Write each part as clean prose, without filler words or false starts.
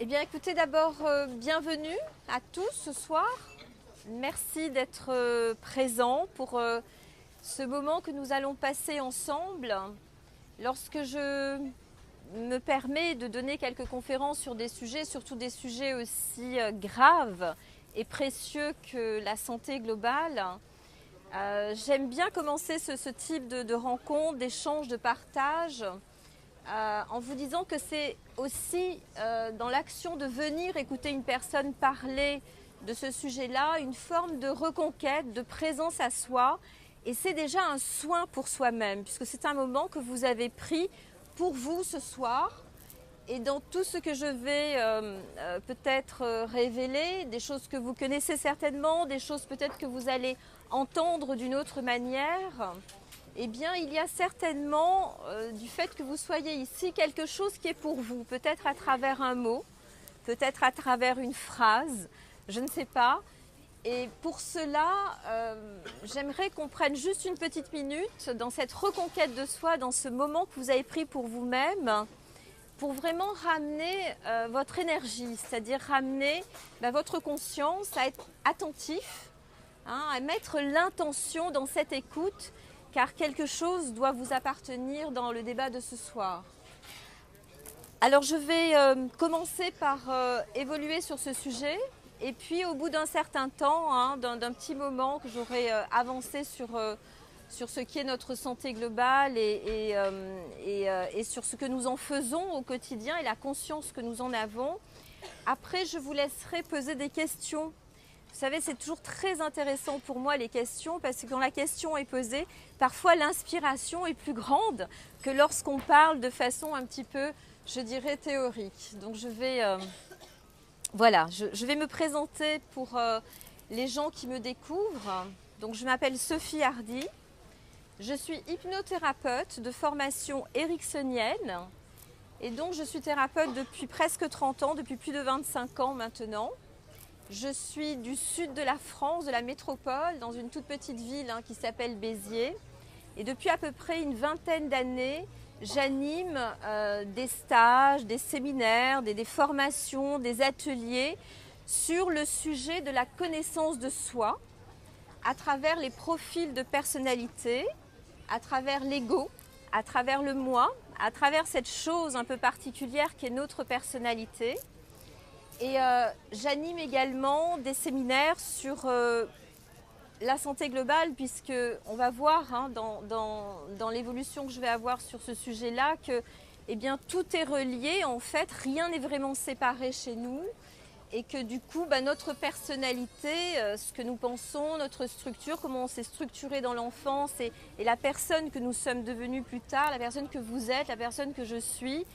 Eh bien, écoutez, d'abord, bienvenue à tous ce soir. Merci d'être présents pour ce moment que nous allons passer ensemble. Lorsque je me permets de donner quelques conférences sur des sujets, surtout des sujets aussi graves et précieux que la santé globale, j'aime bien commencer ce type de rencontre, d'échange, de partage, en vous disant que c'est aussi dans l'action de venir écouter une personne parler de ce sujet-là, une forme de reconquête, de présence à soi. Et c'est déjà un soin pour soi-même, puisque c'est un moment que vous avez pris pour vous ce soir. Et dans tout ce que je vais peut-être révéler, des choses que vous connaissez certainement, des choses peut-être que vous allez entendre d'une autre manière, eh bien, il y a certainement, du fait que vous soyez ici, quelque chose qui est pour vous, peut-être à travers un mot, peut-être à travers une phrase, je ne sais pas. Et pour cela, j'aimerais qu'on prenne juste une petite minute dans cette reconquête de soi, dans ce moment que vous avez pris pour vous-même, pour vraiment ramener votre énergie, c'est-à-dire ramener votre conscience à être attentif, à mettre l'intention dans cette écoute, car quelque chose doit vous appartenir dans le débat de ce soir. Alors je vais commencer par évoluer sur ce sujet, et puis au bout d'un certain temps, d'un petit moment que j'aurai avancé sur ce qui est notre santé globale et sur ce que nous en faisons au quotidien et la conscience que nous en avons, après je vous laisserai poser des questions. Vous savez, c'est toujours très intéressant pour moi les questions, parce que quand la question est posée, parfois l'inspiration est plus grande que lorsqu'on parle de façon un petit peu, je dirais, théorique. Donc je vais me présenter pour les gens qui me découvrent. Donc je m'appelle Sophie Hardy, je suis hypnothérapeute de formation ericksonienne et donc je suis thérapeute depuis presque 30 ans, depuis plus de 25 ans maintenant. Je suis du sud de la France, de la métropole, dans une toute petite ville qui s'appelle Béziers. Et depuis à peu près une vingtaine d'années, j'anime des stages, des séminaires, des formations, des ateliers sur le sujet de la connaissance de soi, à travers les profils de personnalité, à travers l'ego, à travers le moi, à travers cette chose un peu particulière qui est notre personnalité. Et j'anime également des séminaires sur la santé globale, puisque on va voir dans l'évolution que je vais avoir sur ce sujet-là que tout est relié. En fait, rien n'est vraiment séparé chez nous, et que du coup, notre personnalité, ce que nous pensons, notre structure, comment on s'est structuré dans l'enfance et la personne que nous sommes devenus plus tard, la personne que vous êtes, la personne que je suis,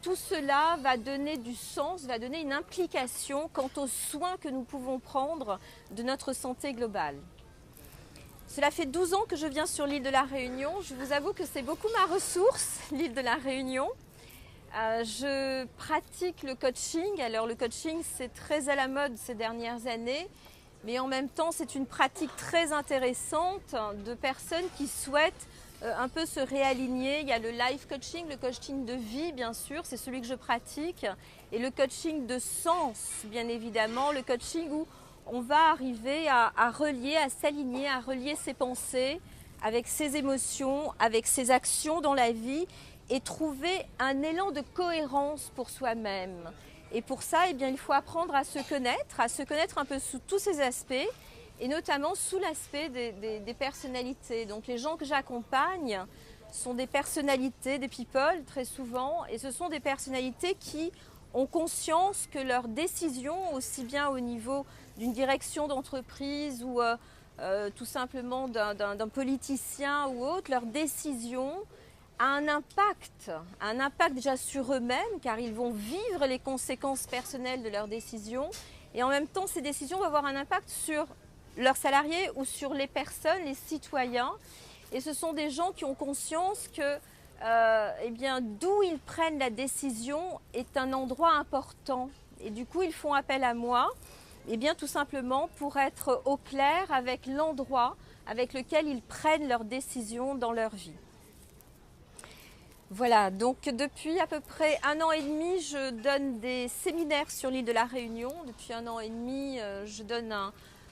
tout cela va donner du sens, va donner une implication quant aux soins que nous pouvons prendre de notre santé globale. Cela fait 12 ans que je viens sur l'île de la Réunion. Je vous avoue que c'est beaucoup ma ressource, l'île de la Réunion. Je pratique le coaching. Alors le coaching, c'est très à la mode ces dernières années, mais en même temps, c'est une pratique très intéressante de personnes qui souhaitent un peu se réaligner. Il y a le life coaching, le coaching de vie bien sûr, c'est celui que je pratique, et le coaching de sens bien évidemment, le coaching où on va arriver à relier, à s'aligner, à relier ses pensées avec ses émotions, avec ses actions dans la vie, et trouver un élan de cohérence pour soi-même. Et pour ça, il faut apprendre à se connaître un peu sous tous ses aspects, et notamment sous l'aspect des personnalités. Donc les gens que j'accompagne sont des personnalités, des people très souvent, et ce sont des personnalités qui ont conscience que leurs décisions, aussi bien au niveau d'une direction d'entreprise ou tout simplement d'un politicien ou autre, leurs décisions a un impact déjà sur eux-mêmes, car ils vont vivre les conséquences personnelles de leurs décisions, et en même temps ces décisions vont avoir un impact sur leurs salariés ou sur les personnes, les citoyens. Et ce sont des gens qui ont conscience que d'où ils prennent la décision est un endroit important. Et du coup, ils font appel à moi, tout simplement pour être au clair avec l'endroit avec lequel ils prennent leurs décisions dans leur vie. Voilà, donc depuis à peu près 1 an et demi, je donne des séminaires sur l'île de la Réunion. Depuis 1 an et demi, je donne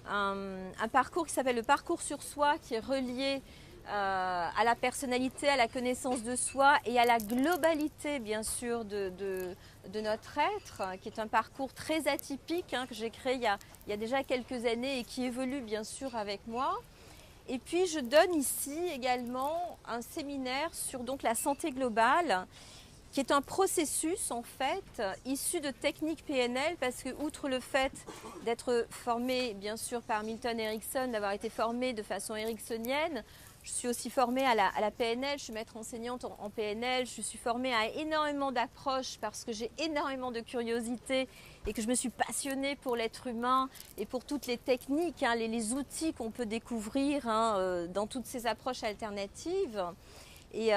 un parcours qui s'appelle le parcours sur soi, qui est relié à la personnalité, à la connaissance de soi et à la globalité, bien sûr, de notre être, qui est un parcours très atypique que j'ai créé il y a déjà quelques années et qui évolue, bien sûr, avec moi. Et puis je donne ici également un séminaire sur donc la santé globale, qui est un processus en fait issu de techniques PNL, parce que outre le fait d'être formée bien sûr par Milton Erickson, d'avoir été formée de façon ericksonienne, je suis aussi formée à la PNL, je suis maître enseignante en PNL, je suis formée à énormément d'approches parce que j'ai énormément de curiosité et que je me suis passionnée pour l'être humain et pour toutes les techniques, les outils qu'on peut découvrir dans toutes ces approches alternatives. Et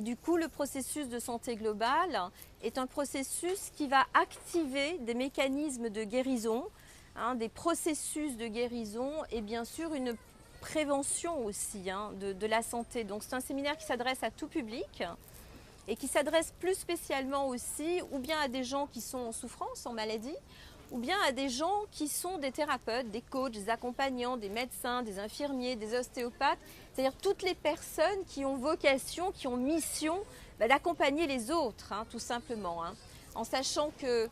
du coup, le processus de santé globale est un processus qui va activer des mécanismes de guérison, des processus de guérison et bien sûr une prévention aussi de la santé. Donc c'est un séminaire qui s'adresse à tout public et qui s'adresse plus spécialement aussi ou bien à des gens qui sont en souffrance, en maladie, ou bien à des gens qui sont des thérapeutes, des coachs, des accompagnants, des médecins, des infirmiers, des ostéopathes, c'est-à-dire toutes les personnes qui ont vocation, qui ont mission d'accompagner les autres, tout simplement, en sachant que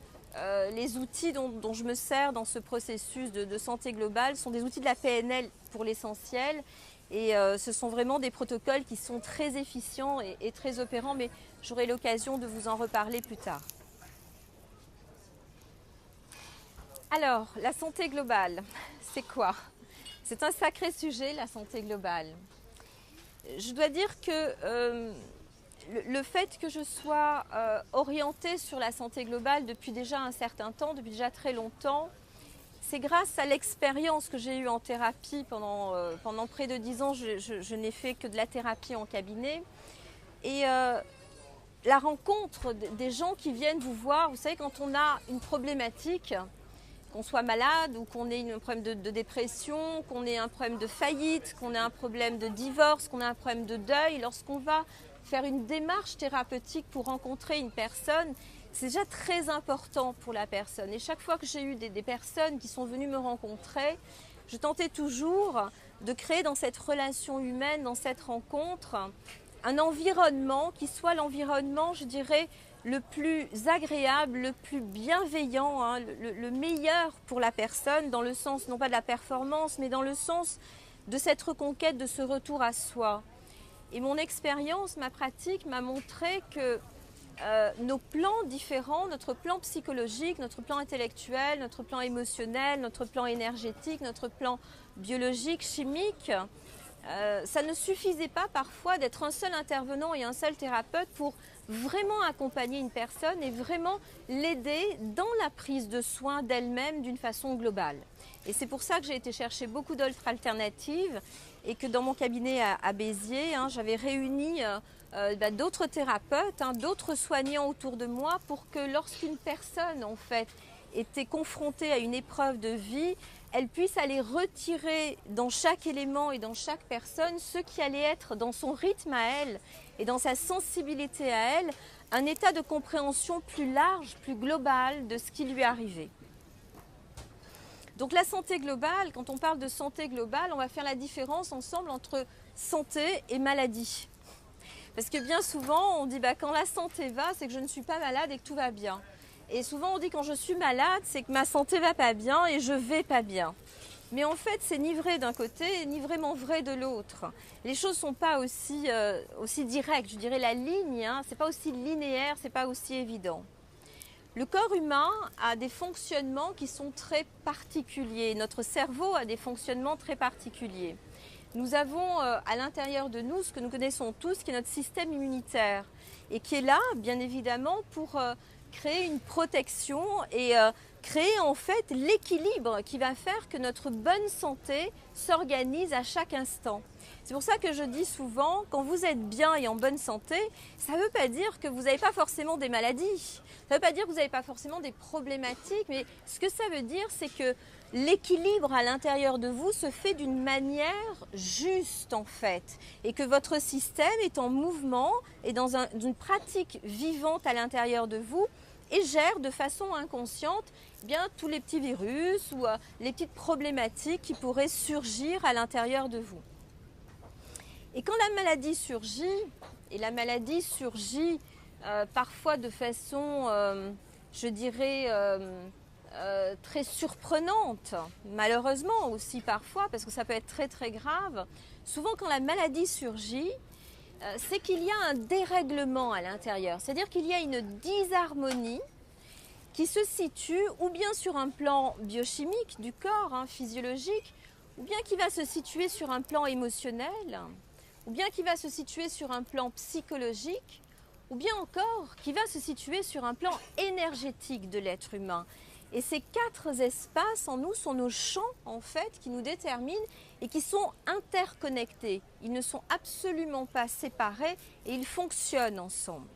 les outils dont je me sers dans ce processus de santé globale sont des outils de la PNL pour l'essentiel. Et ce sont vraiment des protocoles qui sont très efficients et très opérants, mais j'aurai l'occasion de vous en reparler plus tard. Alors, la santé globale, c'est quoi? C'est un sacré sujet, la santé globale. Je dois dire que le fait que je sois orientée sur la santé globale depuis déjà un certain temps, depuis déjà très longtemps, c'est grâce à l'expérience que j'ai eue en thérapie pendant près de 10 ans. Je n'ai fait que de la thérapie en cabinet. Et la rencontre des gens qui viennent vous voir, vous savez, quand on a une problématique, qu'on soit malade ou qu'on ait un problème de dépression, qu'on ait un problème de faillite, qu'on ait un problème de divorce, qu'on ait un problème de deuil, lorsqu'on va faire une démarche thérapeutique pour rencontrer une personne, c'est déjà très important pour la personne. Et chaque fois que j'ai eu des personnes qui sont venues me rencontrer, je tentais toujours de créer dans cette relation humaine, dans cette rencontre, un environnement qui soit l'environnement, je dirais, le plus agréable, le plus bienveillant, le meilleur pour la personne, dans le sens non pas de la performance, mais dans le sens de cette reconquête, de ce retour à soi. Et mon expérience, ma pratique m'a montré que nos plans différents, notre plan psychologique, notre plan intellectuel, notre plan émotionnel, notre plan énergétique, notre plan biologique, chimique, ça ne suffisait pas parfois d'être un seul intervenant et un seul thérapeute pour vraiment accompagner une personne et vraiment l'aider dans la prise de soin d'elle-même d'une façon globale. Et c'est pour ça que j'ai été chercher beaucoup d'autres alternatives et que dans mon cabinet à Béziers, j'avais réuni d'autres thérapeutes, d'autres soignants autour de moi pour que lorsqu'une personne en fait était confrontée à une épreuve de vie, elle puisse aller retirer dans chaque élément et dans chaque personne ce qui allait être dans son rythme à elle et dans sa sensibilité à elle, un état de compréhension plus large, plus global de ce qui lui arrivait. Donc la santé globale, quand on parle de santé globale, on va faire la différence ensemble entre santé et maladie. Parce que bien souvent, on dit quand la santé va, c'est que je ne suis pas malade et que tout va bien. Et souvent, on dit quand je suis malade, c'est que ma santé va pas bien et je vais pas bien. Mais en fait, c'est ni vrai d'un côté, ni vraiment vrai de l'autre. Les choses sont pas aussi directes. Je dirais la ligne, c'est pas aussi linéaire, c'est pas aussi évident. Le corps humain a des fonctionnements qui sont très particuliers. Notre cerveau a des fonctionnements très particuliers. Nous avons à l'intérieur de nous ce que nous connaissons tous, qui est notre système immunitaire et qui est là, bien évidemment, pour créer une protection et créer en fait l'équilibre qui va faire que notre bonne santé s'organise à chaque instant. C'est pour ça que je dis souvent, quand vous êtes bien et en bonne santé, ça ne veut pas dire que vous n'avez pas forcément des maladies, ça ne veut pas dire que vous n'avez pas forcément des problématiques, mais ce que ça veut dire, c'est que l'équilibre à l'intérieur de vous se fait d'une manière juste en fait, et que votre système est en mouvement et dans une pratique vivante à l'intérieur de vous, et gère de façon inconsciente bien tous les petits virus ou les petites problématiques qui pourraient surgir à l'intérieur de vous. Et quand la maladie surgit, et la maladie surgit parfois de façon, je dirais, très surprenante, malheureusement aussi parfois, parce que ça peut être très très grave, souvent quand la maladie surgit, c'est qu'il y a un dérèglement à l'intérieur, c'est-à-dire qu'il y a une disharmonie qui se situe ou bien sur un plan biochimique du corps, physiologique, ou bien qui va se situer sur un plan émotionnel, ou bien qui va se situer sur un plan psychologique, ou bien encore qui va se situer sur un plan énergétique de l'être humain. Et ces quatre espaces en nous sont nos champs en fait qui nous déterminent et qui sont interconnectés. Ils ne sont absolument pas séparés et ils fonctionnent ensemble.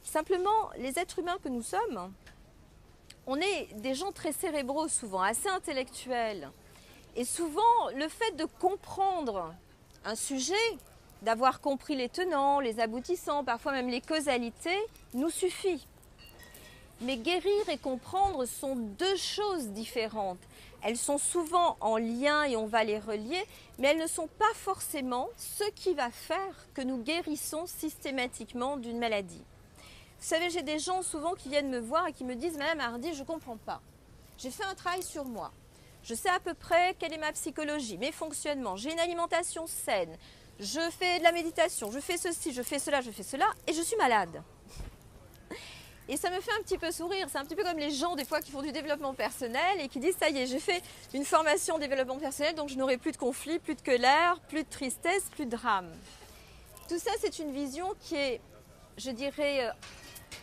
Simplement, les êtres humains que nous sommes, on est des gens très cérébraux souvent, assez intellectuels. Et souvent, le fait de comprendre un sujet, d'avoir compris les tenants, les aboutissants, parfois même les causalités, nous suffit. Mais guérir et comprendre sont deux choses différentes. Elles sont souvent en lien et on va les relier, mais elles ne sont pas forcément ce qui va faire que nous guérissons systématiquement d'une maladie. Vous savez, j'ai des gens souvent qui viennent me voir et qui me disent « Madame Hardy, je ne comprends pas. J'ai fait un travail sur moi. Je sais à peu près quelle est ma psychologie, mes fonctionnements. J'ai une alimentation saine. Je fais de la méditation. Je fais ceci, je fais cela, et je suis malade. » Et ça me fait un petit peu sourire. C'est un petit peu comme les gens des fois qui font du développement personnel et qui disent « Ça y est, j'ai fait une formation en développement personnel, donc je n'aurai plus de conflits, plus de colère, plus de tristesse, plus de drame. » Tout ça, c'est une vision qui est, je dirais,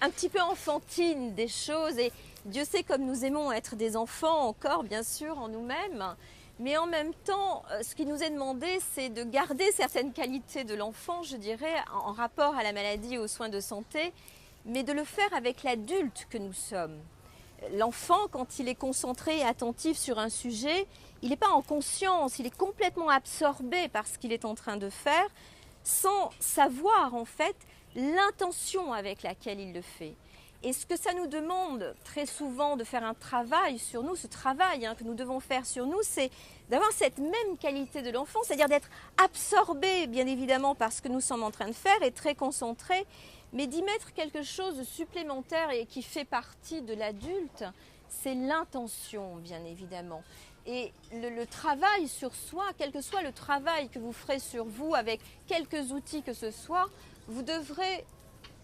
un petit peu enfantine des choses. Et Dieu sait comme nous aimons être des enfants encore, bien sûr, en nous-mêmes. Mais en même temps, ce qui nous est demandé, c'est de garder certaines qualités de l'enfant, je dirais, en rapport à la maladie et aux soins de santé, mais de le faire avec l'adulte que nous sommes. L'enfant, quand il est concentré et attentif sur un sujet, il n'est pas en conscience, il est complètement absorbé par ce qu'il est en train de faire, sans savoir en fait l'intention avec laquelle il le fait. Et ce que ça nous demande très souvent de faire un travail sur nous, ce travail que nous devons faire sur nous, c'est d'avoir cette même qualité de l'enfant, c'est-à-dire d'être absorbé bien évidemment par ce que nous sommes en train de faire et très concentré, mais d'y mettre quelque chose de supplémentaire et qui fait partie de l'adulte, c'est l'intention bien évidemment. Et le travail sur soi, quel que soit le travail que vous ferez sur vous avec quelques outils que ce soit, vous devrez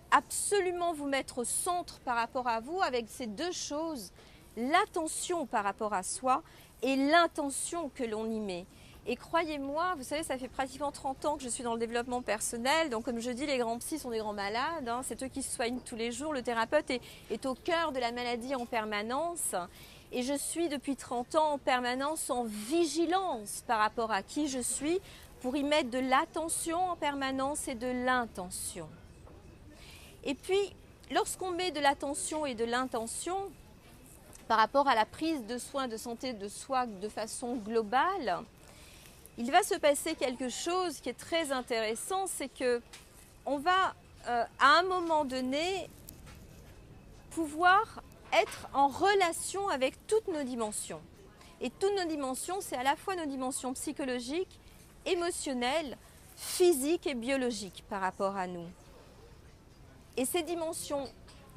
absolument vous mettre au centre par rapport à vous avec ces deux choses, l'attention par rapport à soi et l'intention que l'on y met. Et croyez-moi, vous savez, ça fait pratiquement 30 ans que je suis dans le développement personnel, donc comme je dis, les grands psys sont des grands malades, c'est eux qui se soignent tous les jours, le thérapeute est au cœur de la maladie en permanence. Et je suis depuis 30 ans en permanence en vigilance par rapport à qui je suis pour y mettre de l'attention en permanence et de l'intention. Et puis, lorsqu'on met de l'attention et de l'intention par rapport à la prise de soins de santé de soi de façon globale, il va se passer quelque chose qui est très intéressant, c'est que on va à un moment donné pouvoir être en relation avec toutes nos dimensions. Et toutes nos dimensions, c'est à la fois nos dimensions psychologiques, émotionnelles, physiques et biologiques par rapport à nous. Et ces dimensions,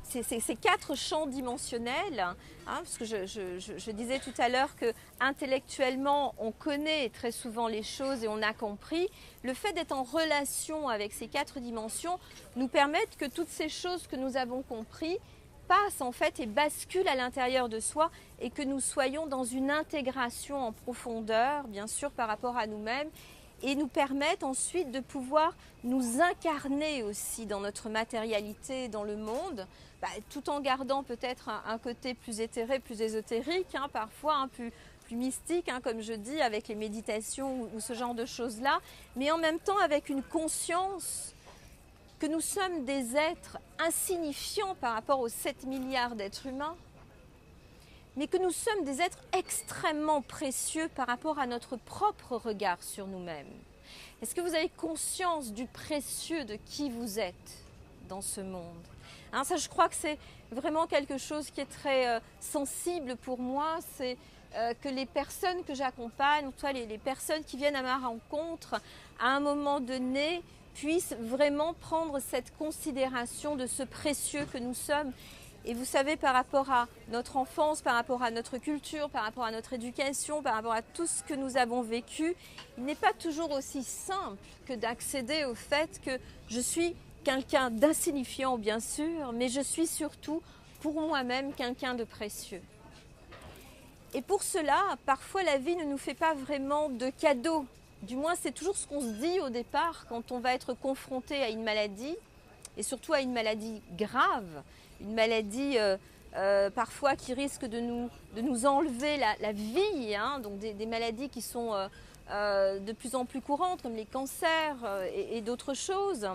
ces quatre champs dimensionnels, parce que je disais tout à l'heure que intellectuellement on connaît très souvent les choses et on a compris, le fait d'être en relation avec ces quatre dimensions nous permet que toutes ces choses que nous avons compris passent en fait et basculent à l'intérieur de soi et que nous soyons dans une intégration en profondeur, bien sûr par rapport à nous-mêmes, et nous permettent ensuite de pouvoir nous incarner aussi dans notre matérialité, dans le monde, tout en gardant peut-être un côté plus éthéré, plus ésotérique, parfois plus plus mystique, hein, comme je dis, avec les méditations ou ce genre de choses-là, mais en même temps avec une conscience que nous sommes des êtres insignifiants par rapport aux 7 milliards d'êtres humains, mais que nous sommes des êtres extrêmement précieux par rapport à notre propre regard sur nous-mêmes. Est-ce que vous avez conscience du précieux de qui vous êtes dans ce monde? Hein, ça, je crois que c'est vraiment quelque chose qui est très sensible pour moi, c'est que les personnes que j'accompagne, toi, les personnes qui viennent à ma rencontre, à un moment donné, puissent vraiment prendre cette considération de ce précieux que nous sommes. Et vous savez, par rapport à notre enfance, par rapport à notre culture, par rapport à notre éducation, par rapport à tout ce que nous avons vécu, il n'est pas toujours aussi simple que d'accéder au fait que je suis quelqu'un d'insignifiant, bien sûr, mais je suis surtout, pour moi-même, quelqu'un de précieux. Et pour cela, parfois, la vie ne nous fait pas vraiment de cadeaux. Du moins, c'est toujours ce qu'on se dit au départ quand on va être confronté à une maladie, et surtout à une maladie grave, une maladie parfois qui risque de nous enlever la vie, hein, donc des maladies qui sont de plus en plus courantes, comme les cancers et d'autres choses.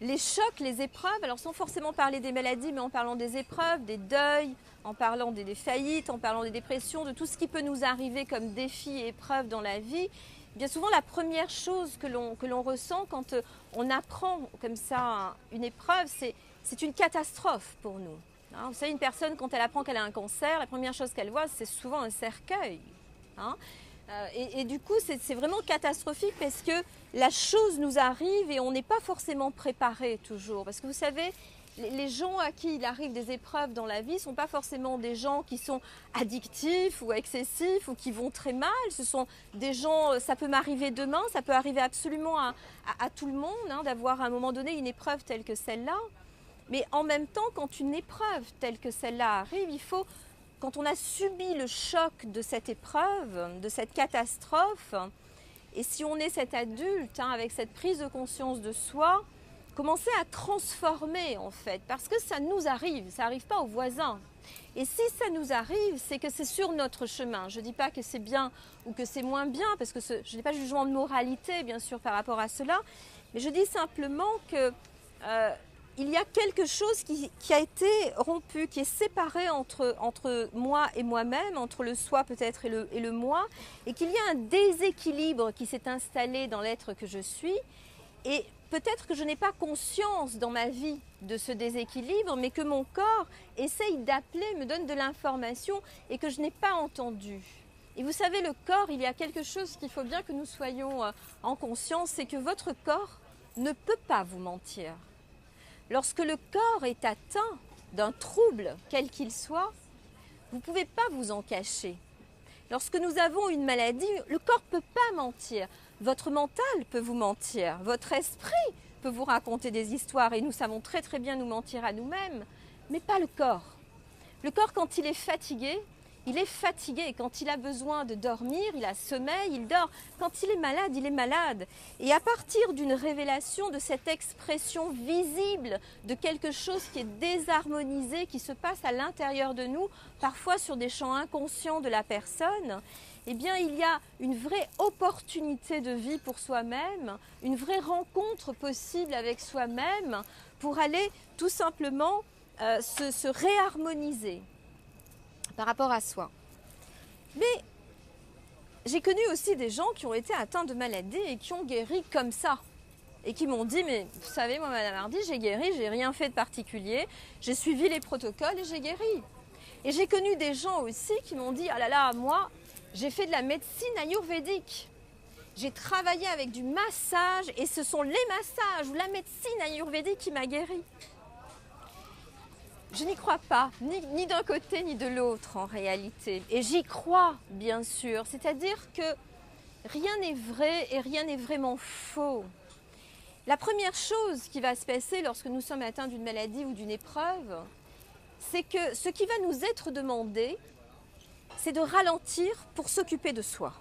Les chocs, les épreuves, alors sans forcément parler des maladies, mais en parlant des épreuves, des deuils, en parlant des faillites, en parlant des dépressions, de tout ce qui peut nous arriver comme défis et épreuves dans la vie, bien souvent la première chose que l'on ressent quand on apprend comme ça une épreuve, c'est une catastrophe pour nous. Hein, vous savez, une personne, quand elle apprend qu'elle a un cancer, la première chose qu'elle voit, c'est souvent un cercueil. Hein. Et du coup, c'est vraiment catastrophique parce que la chose nous arrive et on n'est pas forcément préparé toujours. Parce que vous savez, les gens à qui il arrive des épreuves dans la vie ne sont pas forcément des gens qui sont addictifs ou excessifs ou qui vont très mal. Ce sont des gens, ça peut m'arriver demain, ça peut arriver absolument à tout le monde, hein, d'avoir à un moment donné une épreuve telle que celle-là. Mais en même temps, quand une épreuve telle que celle-là arrive, il faut, quand on a subi le choc de cette épreuve, de cette catastrophe, et si on est cet adulte, hein, avec cette prise de conscience de soi, commencer à transformer en fait, parce que ça nous arrive, ça n'arrive pas aux voisins. Et si ça nous arrive, c'est que c'est sur notre chemin. Je ne dis pas que c'est bien ou que c'est moins bien, parce que je n'ai pas de jugement de moralité, bien sûr, par rapport à cela, mais je dis simplement que il y a quelque chose qui a été rompu, qui est séparé entre moi et moi-même, entre le soi peut-être et le moi, et qu'il y a un déséquilibre qui s'est installé dans l'être que je suis. Et peut-être que je n'ai pas conscience dans ma vie de ce déséquilibre, mais que mon corps essaye d'appeler, me donne de l'information et que je n'ai pas entendu. Et vous savez, le corps, il y a quelque chose qu'il faut bien que nous soyons en conscience, c'est que votre corps ne peut pas vous mentir. Lorsque le corps est atteint d'un trouble, quel qu'il soit, vous ne pouvez pas vous en cacher. Lorsque nous avons une maladie, le corps ne peut pas mentir. Votre mental peut vous mentir, votre esprit peut vous raconter des histoires et nous savons très très bien nous mentir à nous-mêmes, mais pas le corps. Le corps, quand il est fatigué, il est fatigué. Quand il a besoin de dormir, il a sommeil, il dort. Quand il est malade. Et à partir d'une révélation de cette expression visible de quelque chose qui est désharmonisé, qui se passe à l'intérieur de nous, parfois sur des champs inconscients de la personne, eh bien, il y a une vraie opportunité de vie pour soi-même, une vraie rencontre possible avec soi-même pour aller tout simplement se réharmoniser par rapport à soi. Mais j'ai connu aussi des gens qui ont été atteints de maladies et qui ont guéri comme ça. Et qui m'ont dit, mais vous savez, moi, Madame Hardy, j'ai guéri, j'ai rien fait de particulier, j'ai suivi les protocoles et j'ai guéri. Et j'ai connu des gens aussi qui m'ont dit, ah là là, moi, j'ai fait de la médecine ayurvédique. J'ai travaillé avec du massage et ce sont les massages ou la médecine ayurvédique qui m'a guéri. Je n'y crois pas, ni d'un côté ni de l'autre en réalité. Et j'y crois, bien sûr. C'est-à-dire que rien n'est vrai et rien n'est vraiment faux. La première chose qui va se passer lorsque nous sommes atteints d'une maladie ou d'une épreuve, c'est que ce qui va nous être demandé, c'est de ralentir pour s'occuper de soi.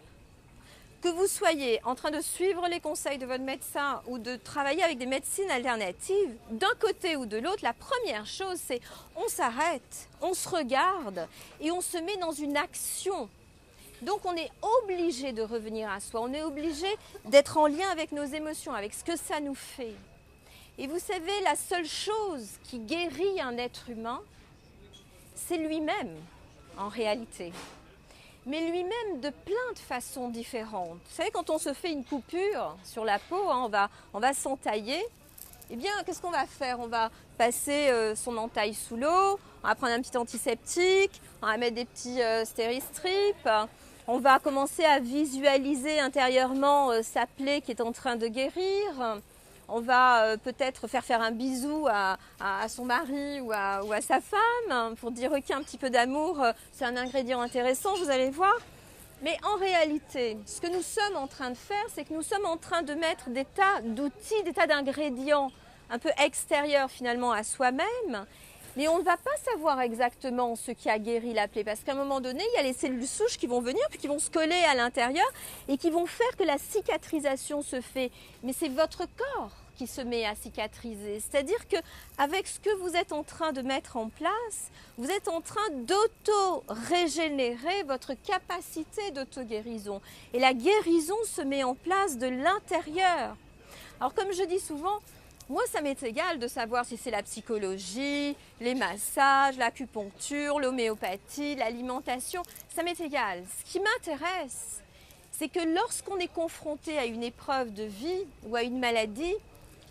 Que vous soyez en train de suivre les conseils de votre médecin ou de travailler avec des médecines alternatives, d'un côté ou de l'autre, la première chose, c'est on s'arrête, on se regarde et on se met dans une action. Donc on est obligé de revenir à soi, on est obligé d'être en lien avec nos émotions, avec ce que ça nous fait. Et vous savez, la seule chose qui guérit un être humain, c'est lui-même en réalité. Mais lui-même de plein de façons différentes. Vous savez, quand on se fait une coupure sur la peau, hein, on va s'entailler, eh bien, qu'est-ce qu'on va faire? On va passer son entaille sous l'eau, on va prendre un petit antiseptique, on va mettre des petits stéristrips, on va commencer à visualiser intérieurement sa plaie qui est en train de guérir. On va peut-être faire un bisou à son mari ou à sa femme pour dire ok, un petit peu d'amour, c'est un ingrédient intéressant, vous allez voir. Mais en réalité, ce que nous sommes en train de faire, c'est que nous sommes en train de mettre des tas d'outils, des tas d'ingrédients un peu extérieurs finalement à soi-même. Mais on ne va pas savoir exactement ce qui a guéri la plaie parce qu'à un moment donné, il y a les cellules souches qui vont venir puis qui vont se coller à l'intérieur et qui vont faire que la cicatrisation se fait. Mais c'est votre corps qui se met à cicatriser. C'est-à-dire qu'avec ce que vous êtes en train de mettre en place, vous êtes en train d'auto-régénérer votre capacité d'auto-guérison. Et la guérison se met en place de l'intérieur. Alors comme je dis souvent, moi, ça m'est égal de savoir si c'est la psychologie, les massages, l'acupuncture, l'homéopathie, l'alimentation. Ça m'est égal. Ce qui m'intéresse, c'est que lorsqu'on est confronté à une épreuve de vie ou à une maladie,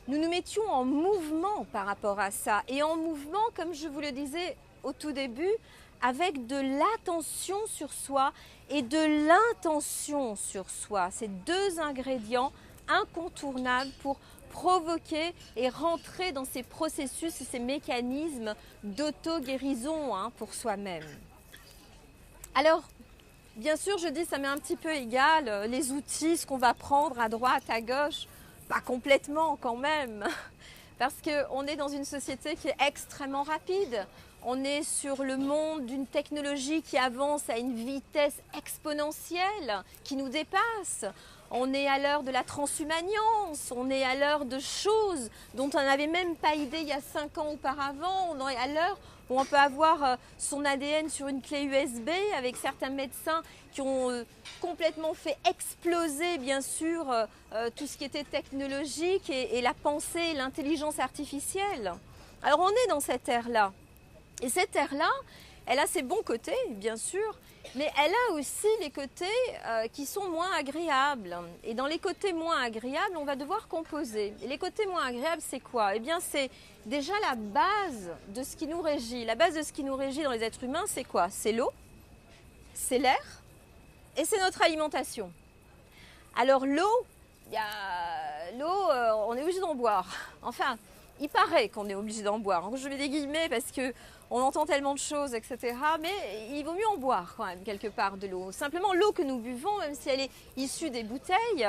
nous nous mettions en mouvement par rapport à ça. Et en mouvement, comme je vous le disais au tout début, avec de l'attention sur soi et de l'intention sur soi. C'est deux ingrédients incontournables pour provoquer et rentrer dans ces processus et ces mécanismes d'auto-guérison pour soi-même. Alors, bien sûr, je dis ça m'est un petit peu égal, les outils, ce qu'on va prendre à droite, à gauche, pas complètement quand même, parce qu'on est dans une société qui est extrêmement rapide. On est sur le monde d'une technologie qui avance à une vitesse exponentielle, qui nous dépasse. On est à l'heure de la transhumanience, on est à l'heure de choses dont on n'avait même pas idée il y a 5 ans auparavant. On est à l'heure où on peut avoir son ADN sur une clé USB avec certains médecins qui ont complètement fait exploser, bien sûr, tout ce qui était technologique et la pensée, l'intelligence artificielle. Alors on est dans cette ère-là. Et cette ère-là, elle a ses bons côtés, bien sûr, mais elle a aussi les côtés qui sont moins agréables. Et dans les côtés moins agréables, on va devoir composer. Et les côtés moins agréables, c'est quoi? Eh bien, c'est déjà la base de ce qui nous régit. La base de ce qui nous régit dans les êtres humains, c'est quoi? C'est l'eau, c'est l'air et c'est notre alimentation. Alors l'eau, on est obligé d'en boire. Enfin, il paraît qu'on est obligé d'en boire. Je mets des guillemets parce qu'on entend tellement de choses, etc. Mais il vaut mieux en boire quand même quelque part de l'eau. Simplement l'eau que nous buvons, même si elle est issue des bouteilles,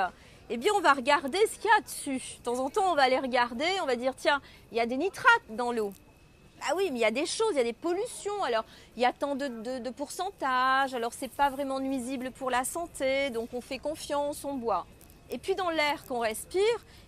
eh bien on va regarder ce qu'il y a dessus. De temps en temps, on va aller regarder, on va dire tiens, il y a des nitrates dans l'eau. Ah oui, mais il y a des choses, il y a des pollutions. Alors, il y a tant de pourcentage. Alors, c'est pas vraiment nuisible pour la santé. Donc, on fait confiance, on boit. Et puis dans l'air qu'on respire,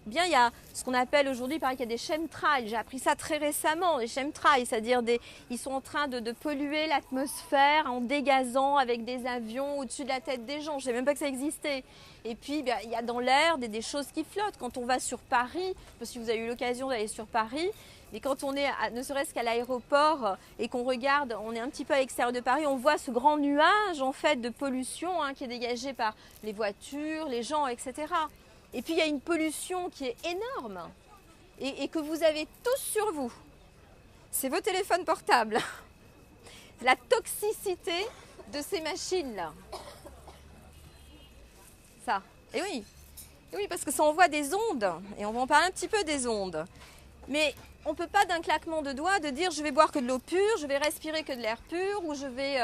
eh bien, il y a ce qu'on appelle aujourd'hui, il paraît qu'il y a des chemtrails. J'ai appris ça très récemment, les chemtrails, c'est-à-dire ils sont en train de polluer l'atmosphère en dégazant avec des avions au-dessus de la tête des gens. Je ne savais même pas que ça existait. Et puis, bien, il y a dans l'air des choses qui flottent. Quand on va sur Paris, je ne sais pas si vous avez eu l'occasion d'aller sur Paris, mais quand on est, ne serait-ce qu'à l'aéroport et qu'on regarde, on est un petit peu à l'extérieur de Paris, on voit ce grand nuage en fait de pollution qui est dégagé par les voitures, les gens, etc. Et puis il y a une pollution qui est énorme et que vous avez tous sur vous. C'est vos téléphones portables. La toxicité de ces machines-là. Ça. Et oui, parce que ça envoie des ondes. Et on va en parler un petit peu des ondes. Mais on ne peut pas d'un claquement de doigts de dire je vais boire que de l'eau pure, je vais respirer que de l'air pur ou je vais,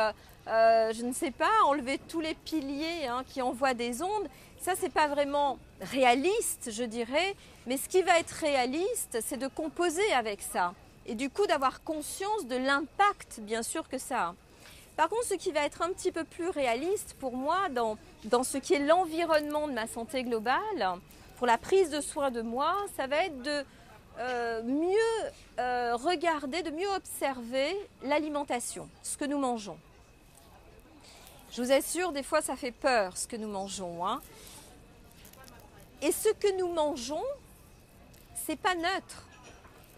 je ne sais pas, enlever tous les piliers qui envoient des ondes. Ça, c'est pas vraiment réaliste, je dirais. Mais ce qui va être réaliste, c'est de composer avec ça. Et du coup, d'avoir conscience de l'impact, bien sûr, que ça a. Par contre, ce qui va être un petit peu plus réaliste pour moi dans ce qui est l'environnement de ma santé globale, pour la prise de soin de moi, ça va être de mieux regarder, de mieux observer l'alimentation, ce que nous mangeons. Je vous assure, des fois ça fait peur ce que nous mangeons, hein. Et ce que nous mangeons, c'est pas neutre.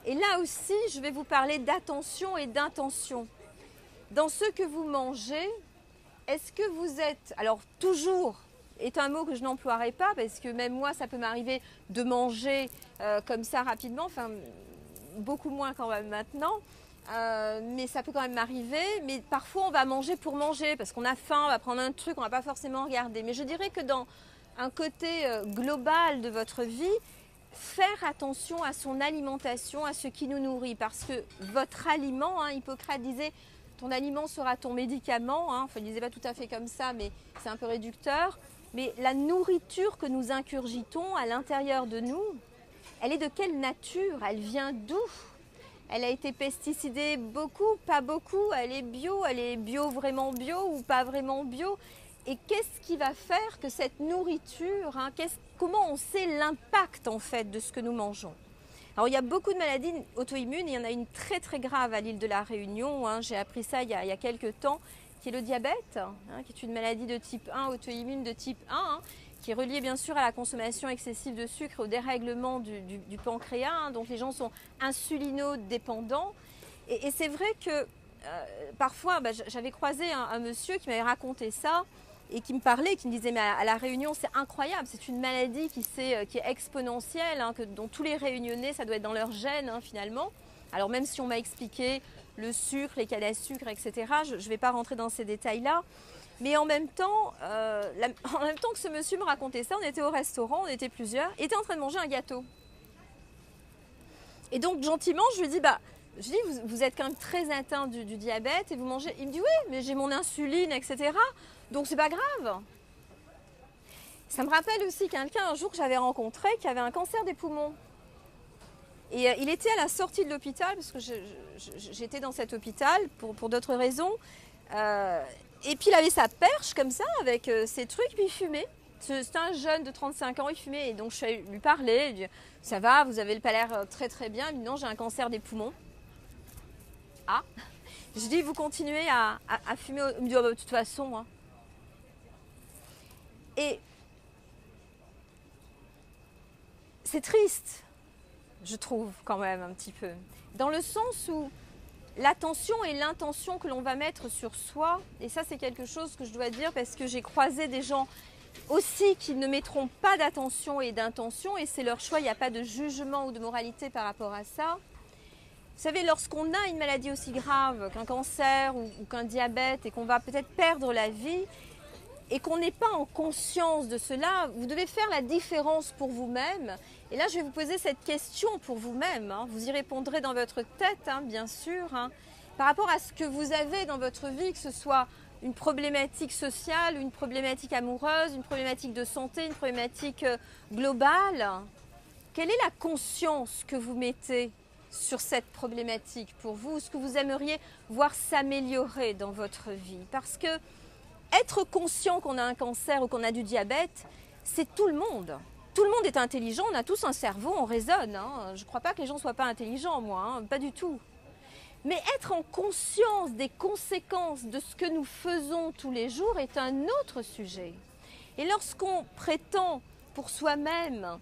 Et là aussi, je vais vous parler d'attention et d'intention. Dans ce que vous mangez, est-ce que vous êtes... Alors, toujours est un mot que je n'emploierai pas, parce que même moi, ça peut m'arriver de manger comme ça rapidement, enfin, beaucoup moins quand même maintenant, mais ça peut quand même m'arriver. Mais parfois, on va manger pour manger, parce qu'on a faim, on va prendre un truc, on ne va pas forcément regarder. Mais je dirais que dans un côté global de votre vie, faire attention à son alimentation, à ce qui nous nourrit, parce que votre aliment, hein, Hippocrate disait, ton aliment sera ton médicament, hein. Enfin, il ne disait pas tout à fait comme ça, mais c'est un peu réducteur. Mais la nourriture que nous ingurgitons à l'intérieur de nous, elle est de quelle nature? Elle vient d'où? Elle a été pesticidée beaucoup, pas beaucoup? Elle est bio vraiment bio ou pas vraiment bio? Et qu'est-ce qui va faire que cette nourriture, hein, comment on sait l'impact en fait de ce que nous mangeons? Alors il y a beaucoup de maladies auto-immunes, il y en a une très très grave à l'île de la Réunion, hein, j'ai appris ça il y a quelques temps, qui est le diabète, hein, qui est une maladie de type 1, auto-immune de type 1, hein, qui est reliée bien sûr à la consommation excessive de sucre, au dérèglement du pancréas, hein, donc les gens sont insulinodépendants. Et c'est vrai que parfois, j'avais croisé un monsieur qui m'avait raconté ça, et qui me parlait, qui me disait mais à la Réunion c'est incroyable, c'est une maladie qui est exponentielle, hein, dont tous les Réunionnais, ça doit être dans leur gène, hein, finalement. Alors même si on m'a expliqué le sucre, les cannes à sucre, etc., je ne vais pas rentrer dans ces détails-là. Mais en même temps que ce monsieur me racontait ça, on était au restaurant, on était plusieurs, il était en train de manger un gâteau. Et donc gentiment, je lui dis, vous êtes quand même très atteint du diabète et vous mangez. Il me dit oui, mais j'ai mon insuline, etc. Donc c'est pas grave. Ça me rappelle aussi quelqu'un un jour que j'avais rencontré qui avait un cancer des poumons. Et il était à la sortie de l'hôpital, parce que j'étais dans cet hôpital pour d'autres raisons. Et puis il avait sa perche comme ça, avec ses trucs, puis il fumait. C'était un jeune de 35 ans, il fumait. Et donc je suis lui parler, lui dis, ça va, vous avez pas l'air très très bien. Il me dit non, j'ai un cancer des poumons. Ah, je dis, vous continuez à fumer. Il me dit, oh, de toute façon. Hein. Et c'est triste, je trouve, quand même, un petit peu. Dans le sens où l'attention et l'intention que l'on va mettre sur soi, et ça, c'est quelque chose que je dois dire parce que j'ai croisé des gens aussi qui ne mettront pas d'attention et d'intention, et c'est leur choix, il n'y a pas de jugement ou de moralité par rapport à ça. Vous savez, lorsqu'on a une maladie aussi grave qu'un cancer ou qu'un diabète et qu'on va peut-être perdre la vie et qu'on n'est pas en conscience de cela, vous devez faire la différence pour vous-même. Et là, je vais vous poser cette question pour vous-même. Hein. Vous y répondrez dans votre tête, hein, bien sûr, hein, par rapport à ce que vous avez dans votre vie, que ce soit une problématique sociale, une problématique amoureuse, une problématique de santé, une problématique globale. Quelle est la conscience que vous mettez sur cette problématique pour vous, ce que vous aimeriez voir s'améliorer dans votre vie? Parce que être conscient qu'on a un cancer ou qu'on a du diabète, c'est tout le monde. Tout le monde est intelligent, on a tous un cerveau, on raisonne. Hein. Je ne crois pas que les gens ne soient pas intelligents, moi, hein, pas du tout. Mais être en conscience des conséquences de ce que nous faisons tous les jours est un autre sujet. Et lorsqu'on prétend pour soi-même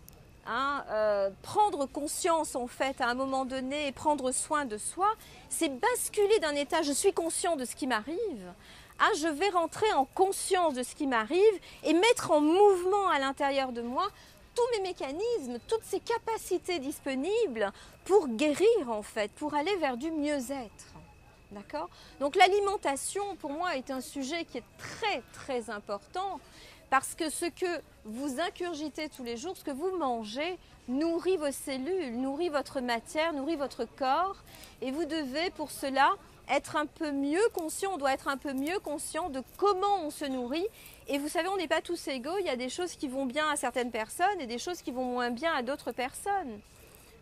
prendre conscience en fait à un moment donné et prendre soin de soi, c'est basculer d'un état je suis conscient de ce qui m'arrive à je vais rentrer en conscience de ce qui m'arrive et mettre en mouvement à l'intérieur de moi tous mes mécanismes, toutes ces capacités disponibles pour guérir en fait, pour aller vers du mieux-être. D'accord ? Donc l'alimentation pour moi est un sujet qui est très très important. Parce que ce que vous ingurgitez tous les jours, ce que vous mangez, nourrit vos cellules, nourrit votre matière, nourrit votre corps. Et vous devez pour cela être un peu mieux conscient, on doit être un peu mieux conscient de comment on se nourrit. Et vous savez, on n'est pas tous égaux, il y a des choses qui vont bien à certaines personnes et des choses qui vont moins bien à d'autres personnes.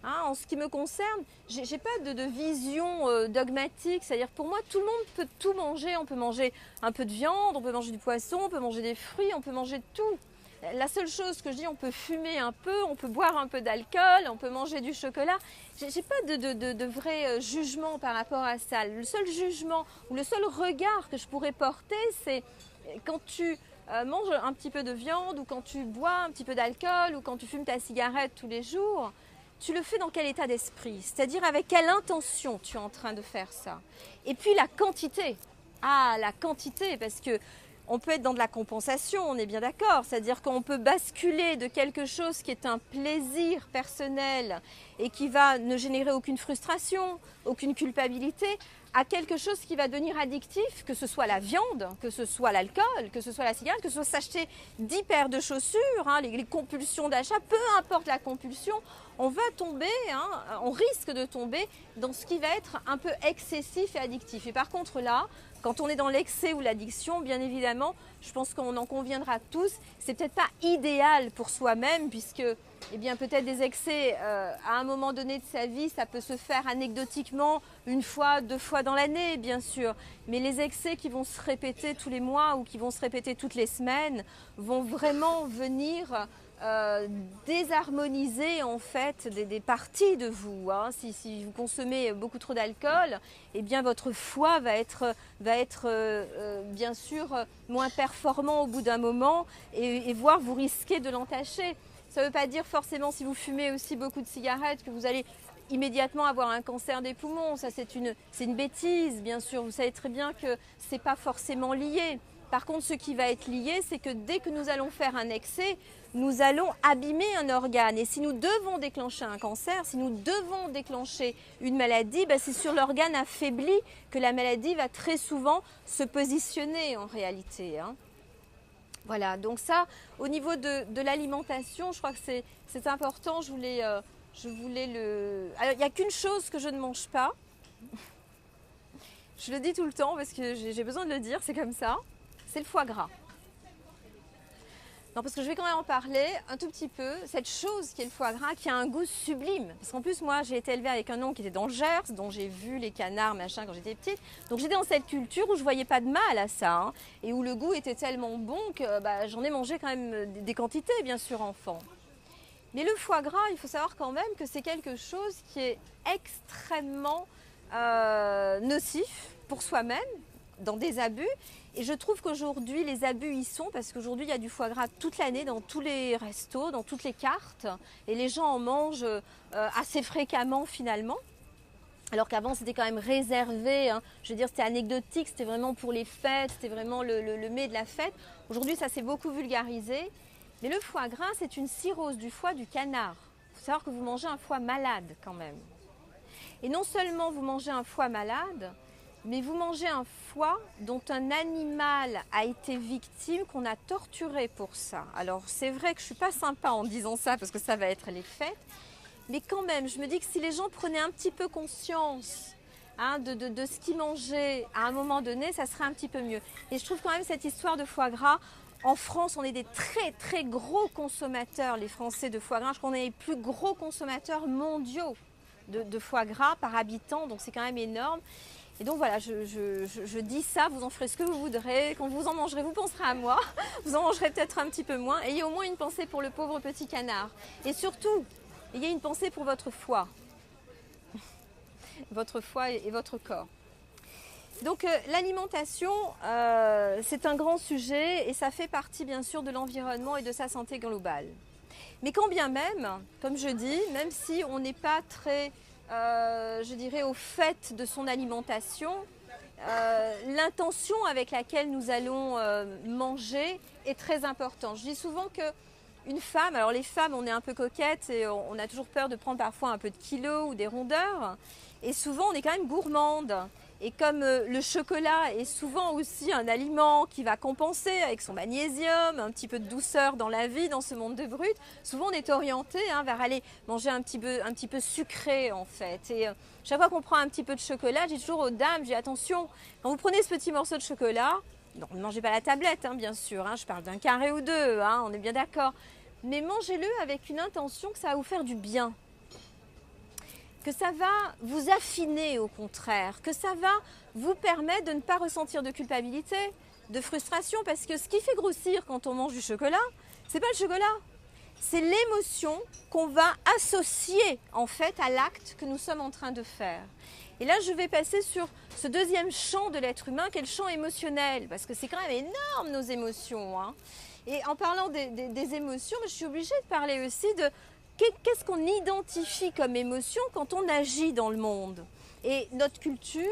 Hein, en ce qui me concerne, j'ai pas de vision dogmatique, c'est-à-dire pour moi tout le monde peut tout manger, on peut manger un peu de viande, on peut manger du poisson, on peut manger des fruits, on peut manger de tout. La seule chose que je dis, on peut fumer un peu, on peut boire un peu d'alcool, on peut manger du chocolat. J'ai pas de vrai jugement par rapport à ça. Le seul jugement ou le seul regard que je pourrais porter, c'est quand tu manges un petit peu de viande ou quand tu bois un petit peu d'alcool ou quand tu fumes ta cigarette tous les jours. Tu le fais dans quel état d'esprit? C'est-à-dire avec quelle intention tu es en train de faire ça? Et puis la quantité. Ah, la quantité, parce que on peut être dans de la compensation, on est bien d'accord. C'est-à-dire qu'on peut basculer de quelque chose qui est un plaisir personnel et qui va ne générer aucune frustration, aucune culpabilité, à quelque chose qui va devenir addictif, que ce soit la viande, que ce soit l'alcool, que ce soit la cigarette, que ce soit s'acheter 10 paires de chaussures, hein, les compulsions d'achat, peu importe la compulsion, on va tomber, hein, on risque de tomber dans ce qui va être un peu excessif et addictif. Et par contre là, quand on est dans l'excès ou l'addiction, bien évidemment, je pense qu'on en conviendra tous, c'est peut-être pas idéal pour soi-même puisque eh bien, peut-être des excès à un moment donné de sa vie, ça peut se faire anecdotiquement une fois, 2 fois dans l'année, bien sûr. Mais les excès qui vont se répéter tous les mois ou qui vont se répéter toutes les semaines vont vraiment venir désharmoniser en fait des parties de vous. Hein. Si vous consommez beaucoup trop d'alcool, eh bien votre foie va être bien sûr moins performant au bout d'un moment et voire vous risquez de l'entacher. Ça ne veut pas dire forcément si vous fumez aussi beaucoup de cigarettes que vous allez immédiatement avoir un cancer des poumons. Ça c'est une bêtise bien sûr. Vous savez très bien que ce n'est pas forcément lié. Par contre, ce qui va être lié, c'est que dès que nous allons faire un excès, nous allons abîmer un organe. Et si nous devons déclencher un cancer, si nous devons déclencher une maladie, ben c'est sur l'organe affaibli que la maladie va très souvent se positionner en réalité. Hein. Voilà, donc ça, au niveau de l'alimentation, je crois que c'est important. Je voulais le... Alors, il n'y a qu'une chose que je ne mange pas. Je le dis tout le temps parce que j'ai besoin de le dire, c'est comme ça. C'est le foie gras. Non, parce que je vais quand même en parler un tout petit peu. Cette chose qui est le foie gras, qui a un goût sublime. Parce qu'en plus, moi, j'ai été élevée avec un oncle qui était dans le Gers, dont j'ai vu les canards, machin, quand j'étais petite. Donc j'étais dans cette culture où je voyais pas de mal à ça. Hein, et où le goût était tellement bon que bah, j'en ai mangé quand même des quantités, bien sûr, enfant. Mais le foie gras, il faut savoir quand même que c'est quelque chose qui est extrêmement nocif pour soi-même, dans des abus. Et je trouve qu'aujourd'hui, les abus y sont parce qu'aujourd'hui, il y a du foie gras toute l'année dans tous les restos, dans toutes les cartes. Et les gens en mangent assez fréquemment finalement. Alors qu'avant, c'était quand même réservé. Hein. Je veux dire, c'était anecdotique, c'était vraiment pour les fêtes, c'était vraiment le mets de la fête. Aujourd'hui, ça s'est beaucoup vulgarisé. Mais le foie gras, c'est une cirrhose du foie du canard. Il faut savoir que vous mangez un foie malade quand même. Et non seulement vous mangez un foie malade, mais vous mangez un foie dont un animal a été victime, qu'on a torturé pour ça. Alors c'est vrai que je ne suis pas sympa en disant ça parce que ça va être les fêtes, mais quand même, je me dis que si les gens prenaient un petit peu conscience hein, de ce qu'ils mangeaient à un moment donné, ça serait un petit peu mieux. Et je trouve quand même cette histoire de foie gras, en France, on est des très très gros consommateurs, les Français, de foie gras. Je crois qu'on est les plus gros consommateurs mondiaux de foie gras par habitant, donc c'est quand même énorme. Et donc voilà, je dis ça, vous en ferez ce que vous voudrez, quand vous en mangerez, vous penserez à moi, vous en mangerez peut-être un petit peu moins. Ayez au moins une pensée pour le pauvre petit canard. Et surtout, ayez une pensée pour votre foie et votre corps. Donc l'alimentation, c'est un grand sujet et ça fait partie bien sûr de l'environnement et de sa santé globale. Mais quand bien même, comme je dis, même si on n'est pas très... je dirais au fait de son alimentation, l'intention avec laquelle nous allons manger est très importante. Je dis souvent qu'une femme, alors les femmes on est un peu coquettes et on a toujours peur de prendre parfois un peu de kilos ou des rondeurs et souvent on est quand même gourmande. Et comme le chocolat est souvent aussi un aliment qui va compenser avec son magnésium, un petit peu de douceur dans la vie, dans ce monde de brut, souvent on est orienté hein, vers aller manger un petit peu sucré en fait. Et chaque fois qu'on prend un petit peu de chocolat, je dis toujours aux dames, je dis attention, quand vous prenez ce petit morceau de chocolat, non, ne mangez pas la tablette hein, bien sûr, hein, je parle d'un carré ou deux, hein, on est bien d'accord, mais mangez-le avec une intention que ça va vous faire du bien. que ça va vous affiner au contraire, que ça va vous permettre de ne pas ressentir de culpabilité, de frustration, parce que ce qui fait grossir quand on mange du chocolat, c'est pas le chocolat, c'est l'émotion qu'on va associer en fait à l'acte que nous sommes en train de faire. Et là, je vais passer sur ce deuxième champ de l'être humain, qui est le champ émotionnel, parce que c'est quand même énorme nos émotions, hein. Et en parlant des émotions, je suis obligée de parler aussi de qu'est-ce qu'on identifie comme émotion quand on agit dans le monde. Et notre culture,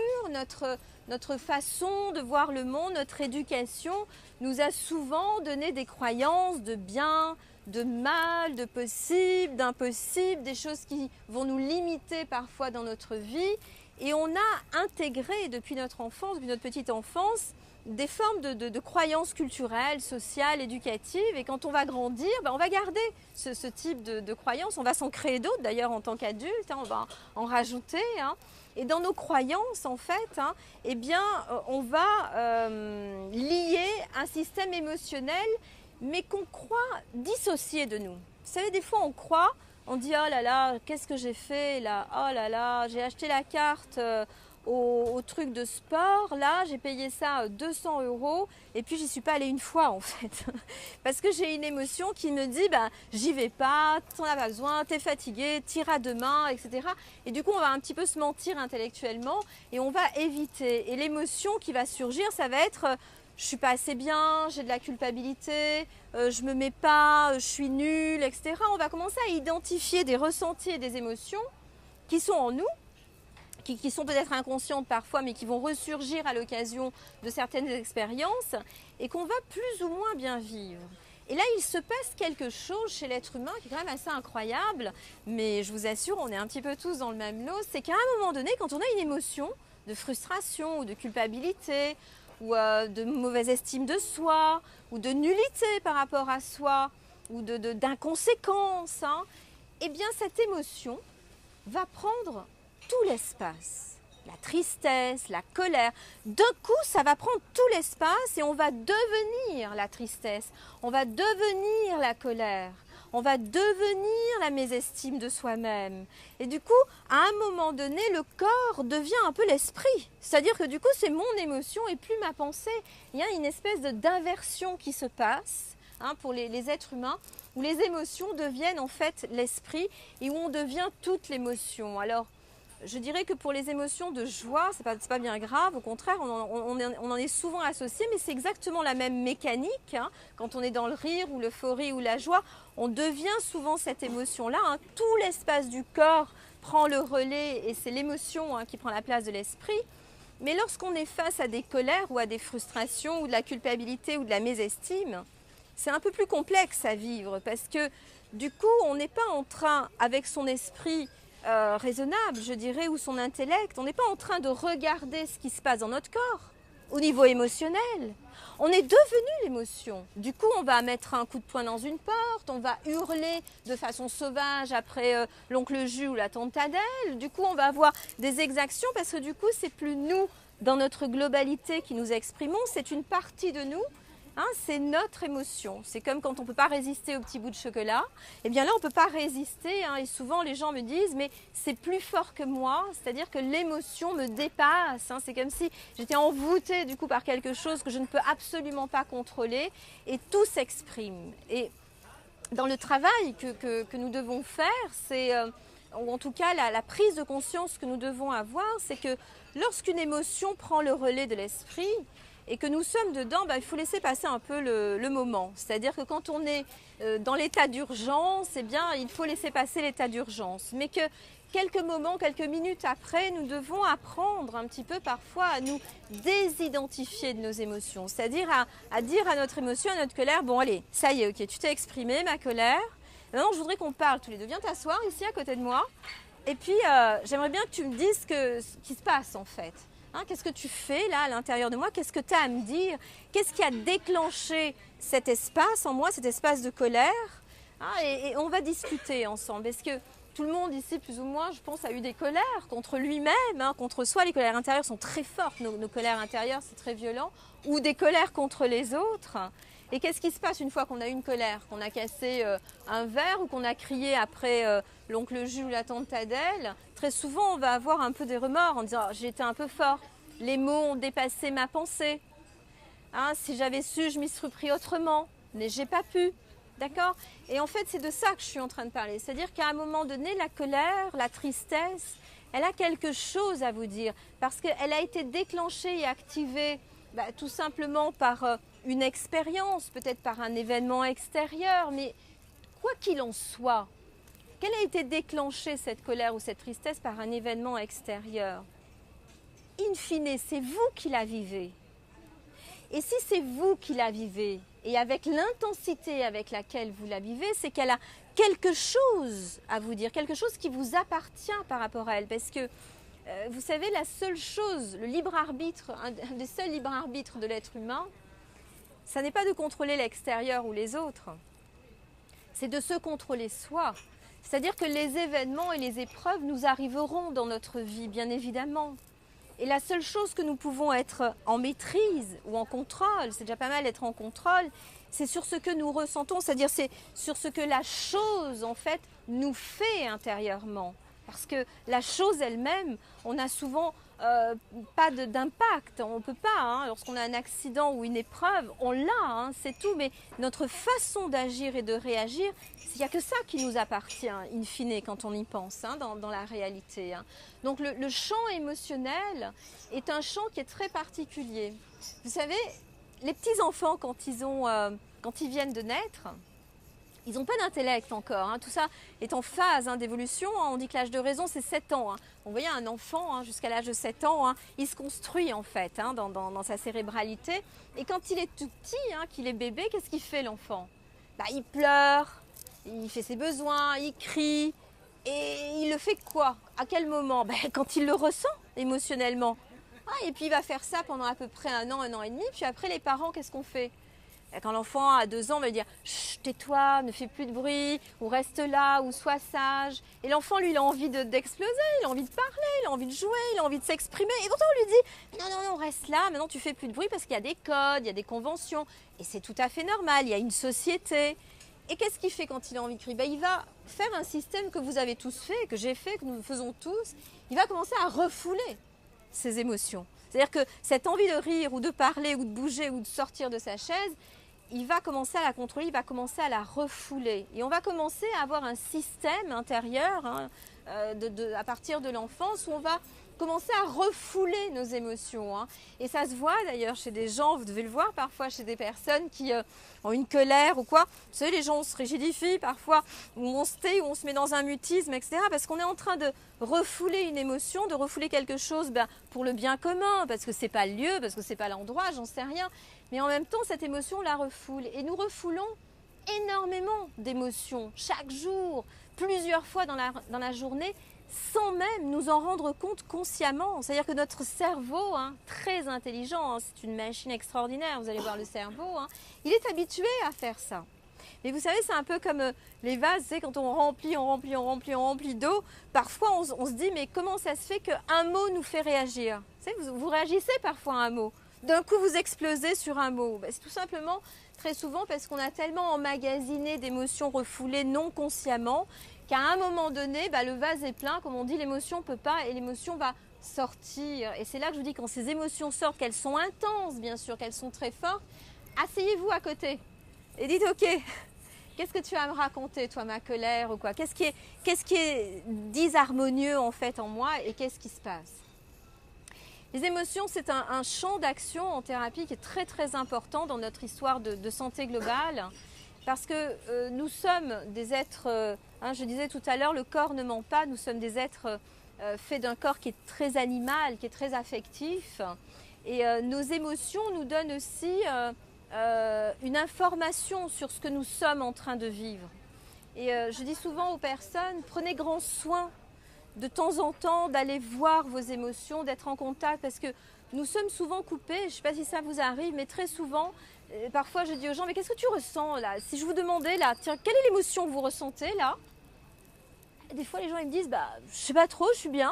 notre façon de voir le monde, notre éducation nous a souvent donné des croyances de bien, de mal, de possible, d'impossible, des choses qui vont nous limiter parfois dans notre vie. Et on a intégré depuis notre enfance, depuis notre petite enfance, des formes de croyances culturelles, sociales, éducatives. Et quand on va grandir, on va garder ce type de croyances. On va s'en créer d'autres d'ailleurs en tant qu'adulte, hein, on va en rajouter. Hein. Et dans nos croyances, en fait, hein, eh bien, on va lier un système émotionnel, mais qu'on croit dissocié de nous. Vous savez, des fois on croit, on dit oh là là, qu'est-ce que j'ai fait là, oh là là, j'ai acheté la carte au truc de sport, là j'ai payé ça 200 € et puis j'y suis pas allée une fois en fait. Parce que j'ai une émotion qui me dit j'y vais pas, t'en as pas besoin, t'es fatigué, t'iras demain, etc. Et du coup on va un petit peu se mentir intellectuellement et on va éviter. Et l'émotion qui va surgir, ça va être je suis pas assez bien, j'ai de la culpabilité, je me mets pas, je suis nulle, etc. On va commencer à identifier des ressentis et des émotions qui sont en nous, qui sont peut-être inconscientes parfois, mais qui vont ressurgir à l'occasion de certaines expériences et qu'on va plus ou moins bien vivre. Et là, il se passe quelque chose chez l'être humain qui est quand même assez incroyable, mais je vous assure, on est un petit peu tous dans le même lot, c'est qu'à un moment donné, quand on a une émotion de frustration ou de culpabilité, ou de mauvaise estime de soi, ou de nullité par rapport à soi, ou d'inconséquence, hein, eh bien cette émotion va prendre tout l'espace. La tristesse, la colère, d'un coup ça va prendre tout l'espace et on va devenir la tristesse, on va devenir la colère. On va devenir la mésestime de soi-même. Et du coup, à un moment donné, le corps devient un peu l'esprit. C'est-à-dire que du coup, c'est mon émotion et plus ma pensée. Il y a une espèce d'inversion qui se passe hein, pour les êtres humains, où les émotions deviennent en fait l'esprit et où on devient toute l'émotion. Alors, je dirais que pour les émotions de joie, c'est pas bien grave, au contraire, on en est souvent associé, mais c'est exactement la même mécanique. Hein. Quand on est dans le rire ou l'euphorie ou la joie, on devient souvent cette émotion-là. Hein. Tout l'espace du corps prend le relais et c'est l'émotion hein, qui prend la place de l'esprit. Mais lorsqu'on est face à des colères ou à des frustrations ou de la culpabilité ou de la mésestime, c'est un peu plus complexe à vivre parce que du coup, on n'est pas en train, avec son esprit, raisonnable, je dirais, ou son intellect. On n'est pas en train de regarder ce qui se passe dans notre corps. Au niveau émotionnel, on est devenu l'émotion. Du coup, on va mettre un coup de poing dans une porte, on va hurler de façon sauvage après l'oncle Jus ou la tante Adèle. Du coup, on va avoir des exactions parce que du coup, c'est plus nous, dans notre globalité, qui nous exprimons, c'est une partie de nous. Hein, c'est notre émotion. C'est comme quand on ne peut pas résister au petit bout de chocolat. Et bien là, on ne peut pas résister. Hein, et souvent, les gens me disent, mais c'est plus fort que moi. C'est-à-dire que l'émotion me dépasse. Hein, c'est comme si j'étais envoûtée du coup par quelque chose que je ne peux absolument pas contrôler. Et tout s'exprime. Et dans le travail que nous devons faire, c'est, ou en tout cas la prise de conscience que nous devons avoir, c'est que lorsqu'une émotion prend le relais de l'esprit, et que nous sommes dedans, il faut laisser passer un peu le moment. C'est-à-dire que quand on est dans l'état d'urgence, eh bien, il faut laisser passer l'état d'urgence. Mais que quelques moments, quelques minutes après, nous devons apprendre un petit peu parfois à nous désidentifier de nos émotions. C'est-à-dire à dire à notre émotion, à notre colère, bon allez, ça y est, ok, tu t'es exprimé, ma colère. Maintenant, je voudrais qu'on parle tous les deux. Viens t'asseoir ici à côté de moi. Et puis, j'aimerais bien que tu me dises ce qui se passe en fait. Hein, qu'est-ce que tu fais là à l'intérieur de moi? Qu'est-ce que tu as à me dire? Qu'est-ce qui a déclenché cet espace en moi, cet espace de colère? Hein, et on va discuter ensemble. Est-ce que tout le monde ici, plus ou moins, je pense, a eu des colères contre lui-même, hein, contre soi? Les colères intérieures sont très fortes. Nos colères intérieures, c'est très violent. Ou des colères contre les autres. Et qu'est-ce qui se passe une fois qu'on a eu une colère, qu'on a cassé un verre ou qu'on a crié après l'oncle Jules ou la tante Adèle? Très souvent, on va avoir un peu des remords en disant oh, j'ai été un peu fort, les mots ont dépassé ma pensée. Hein, si j'avais su, je m'y serais pris autrement, mais j'ai pas pu. D'accord? Et en fait, c'est de ça que je suis en train de parler. C'est-à-dire qu'à un moment donné, la colère, la tristesse, elle a quelque chose à vous dire parce qu'elle a été déclenchée et activée tout simplement par une expérience, peut-être par un événement extérieur, mais quoi qu'il en soit, quelle a été déclenchée cette colère ou cette tristesse par un événement extérieur? In fine, c'est vous qui la vivez. Et si c'est vous qui la vivez, et avec l'intensité avec laquelle vous la vivez, c'est qu'elle a quelque chose à vous dire, quelque chose qui vous appartient par rapport à elle. Parce que, vous savez, la seule chose, le libre arbitre, un des seuls libres arbitres de l'être humain, ça n'est pas de contrôler l'extérieur ou les autres, c'est de se contrôler soi. C'est-à-dire que les événements et les épreuves nous arriveront dans notre vie, bien évidemment. Et la seule chose que nous pouvons être en maîtrise ou en contrôle, c'est déjà pas mal d'être en contrôle, c'est sur ce que nous ressentons, c'est-à-dire c'est sur ce que la chose en fait nous fait intérieurement. Parce que la chose elle-même, on n'a souvent pas d'impact, on ne peut pas, hein, lorsqu'on a un accident ou une épreuve, on l'a, hein, c'est tout, mais notre façon d'agir et de réagir, il n'y a que ça qui nous appartient, in fine, quand on y pense, hein, dans la réalité. Hein. Donc le champ émotionnel est un champ qui est très particulier. Vous savez, les petits-enfants, quand ils viennent de naître, ils n'ont pas d'intellect encore, hein. Tout ça est en phase d'évolution, hein. On dit que l'âge de raison c'est 7 ans. Hein. Vous voyez un enfant hein, jusqu'à l'âge de 7 ans, hein, il se construit en fait hein, dans sa cérébralité. Et quand il est tout petit, hein, qu'il est bébé, qu'est-ce qu'il fait l'enfant? Il pleure, il fait ses besoins, il crie. Et il le fait quoi? À quel moment? Quand il le ressent émotionnellement. Et puis il va faire ça pendant à peu près un an et demi. Puis après les parents, qu'est-ce qu'on fait? Quand l'enfant a 2 ans, on va lui dire « tais-toi, ne fais plus de bruit, ou reste là, ou sois sage ». Et l'enfant, lui, il a envie d'exploser, il a envie de parler, il a envie de jouer, il a envie de s'exprimer. Et pourtant, on lui dit « non, reste là, maintenant tu fais plus de bruit parce qu'il y a des codes, il y a des conventions. » Et c'est tout à fait normal, il y a une société. Et qu'est-ce qu'il fait quand il a envie de crier? Il va faire un système que vous avez tous fait, que j'ai fait, que nous faisons tous. Il va commencer à refouler ses émotions. C'est-à-dire que cette envie de rire, ou de parler, ou de bouger, ou de sortir de sa chaise, il va commencer à la contrôler, il va commencer à la refouler. Et on va commencer à avoir un système intérieur hein, à partir de l'enfance où on va commencer à refouler nos émotions. Hein. Et ça se voit d'ailleurs chez des gens, vous devez le voir parfois chez des personnes qui ont une colère ou quoi. Vous savez, les gens se rigidifient parfois, ou on se tait, ou on se met dans un mutisme, etc. Parce qu'on est en train de refouler une émotion, de refouler quelque chose pour le bien commun, parce que c'est pas le lieu, parce que c'est pas l'endroit, j'en sais rien. Mais en même temps, cette émotion, on la refoule. Et nous refoulons énormément d'émotions, chaque jour, plusieurs fois dans la journée, sans même nous en rendre compte consciemment. C'est-à-dire que notre cerveau, hein, très intelligent, hein, c'est une machine extraordinaire, vous allez voir le cerveau, hein, il est habitué à faire ça. Mais vous savez, c'est un peu comme les vases, c'est quand on remplit d'eau, parfois on se dit, mais comment ça se fait qu'un mot nous fait réagir? Vous savez, vous réagissez parfois à un mot. D'un coup, vous explosez sur un mot. C'est tout simplement, très souvent, parce qu'on a tellement emmagasiné d'émotions refoulées non consciemment qu'à un moment donné, le vase est plein, comme on dit, l'émotion ne peut pas et l'émotion va sortir. Et c'est là que je vous dis, quand ces émotions sortent, qu'elles sont intenses, bien sûr, qu'elles sont très fortes, asseyez-vous à côté et dites, ok, qu'est-ce que tu vas me raconter, toi, ma colère ou quoi? Qu'est-ce qui est disharmonieux en fait en moi et qu'est-ce qui se passe? Les émotions, c'est un champ d'action en thérapie qui est très très important dans notre histoire de santé globale parce que nous sommes des êtres, je disais tout à l'heure, le corps ne ment pas, nous sommes des êtres faits d'un corps qui est très animal, qui est très affectif et nos émotions nous donnent aussi une information sur ce que nous sommes en train de vivre. Et je dis souvent aux personnes, prenez grand soin de temps en temps d'aller voir vos émotions, d'être en contact parce que nous sommes souvent coupés, je ne sais pas si ça vous arrive, mais très souvent, parfois je dis aux gens, mais qu'est-ce que tu ressens là? Si je vous demandais là, tiens, quelle est l'émotion que vous ressentez là? Des fois les gens ils me disent, je ne sais pas trop, je suis bien,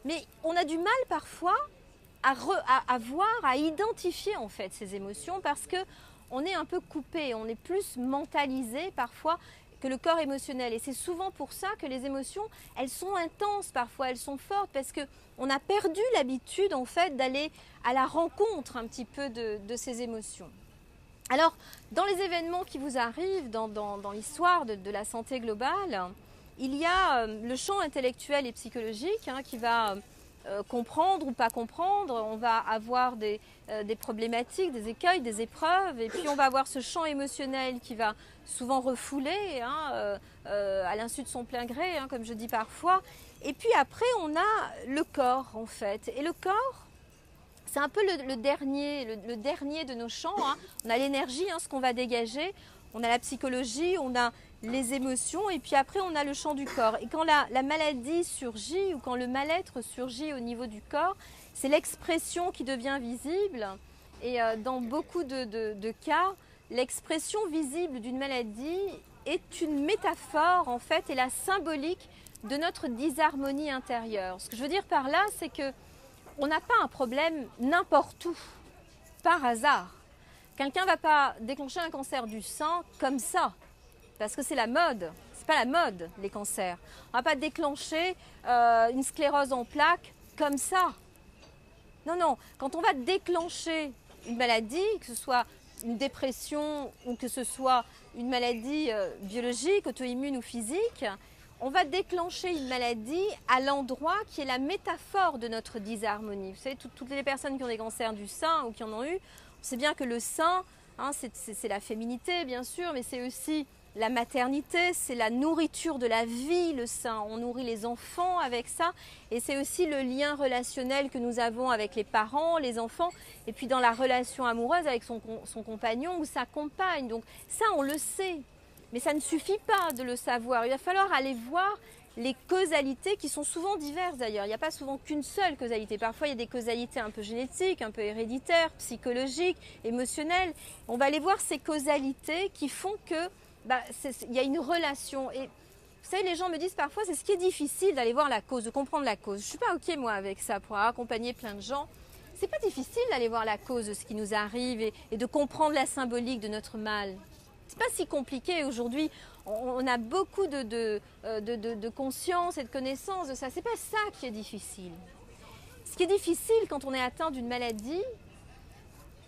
mais on a du mal parfois à voir, à identifier en fait ces émotions parce que on est un peu coupé, on est plus mentalisé parfois que le corps émotionnel. Et c'est souvent pour ça que les émotions, elles sont intenses parfois, elles sont fortes, parce qu'on a perdu l'habitude en fait d'aller à la rencontre un petit peu de ces émotions. Alors, dans les événements qui vous arrivent, dans l'histoire de la santé globale, il y a le champ intellectuel et psychologique qui va comprendre ou pas comprendre. On va avoir des problématiques, des écueils, des épreuves, et puis on va avoir ce champ émotionnel qui va souvent refouler à l'insu de son plein gré, comme je dis parfois. Et puis après, on a le corps en fait. Et le corps, c'est un peu le dernier de nos champs. On a l'énergie, ce qu'on va dégager. On a la psychologie, on a les émotions et puis après on a le champ du corps. Et quand la maladie surgit ou quand le mal-être surgit au niveau du corps, c'est l'expression qui devient visible. Et dans beaucoup de cas, l'expression visible d'une maladie est une métaphore en fait et la symbolique de notre disharmonie intérieure. Ce que je veux dire par là, c'est que on n'a pas un problème n'importe où, par hasard. Quelqu'un ne va pas déclencher un cancer du sein comme ça, parce que c'est la mode. Ce n'est pas la mode, les cancers. On ne va pas déclencher une sclérose en plaques comme ça. Non, non. Quand on va déclencher une maladie, que ce soit une dépression ou que ce soit une maladie biologique, auto-immune ou physique, on va déclencher une maladie à l'endroit qui est la métaphore de notre disharmonie. Vous savez, toutes les personnes qui ont des cancers du sein ou qui en ont eu, on sait bien que le sein, c'est la féminité bien sûr, mais c'est aussi la maternité, c'est la nourriture de la vie, le sein. On nourrit les enfants avec ça et c'est aussi le lien relationnel que nous avons avec les parents, les enfants et puis dans la relation amoureuse avec son compagnon ou sa compagne. Donc ça, on le sait. Mais ça ne suffit pas de le savoir. Il va falloir aller voir les causalités qui sont souvent diverses d'ailleurs. Il n'y a pas souvent qu'une seule causalité. Parfois, il y a des causalités un peu génétiques, un peu héréditaires, psychologiques, émotionnelles. On va aller voir ces causalités qui font que il y a une relation. Et vous savez, les gens me disent parfois, c'est ce qui est difficile d'aller voir la cause, de comprendre la cause. Je ne suis pas OK moi avec ça pour accompagner plein de gens. C'est pas difficile d'aller voir la cause de ce qui nous arrive et de comprendre la symbolique de notre mal. C'est pas si compliqué aujourd'hui. On a beaucoup de conscience et de connaissance de ça. C'est pas ça qui est difficile. Ce qui est difficile quand on est atteint d'une maladie,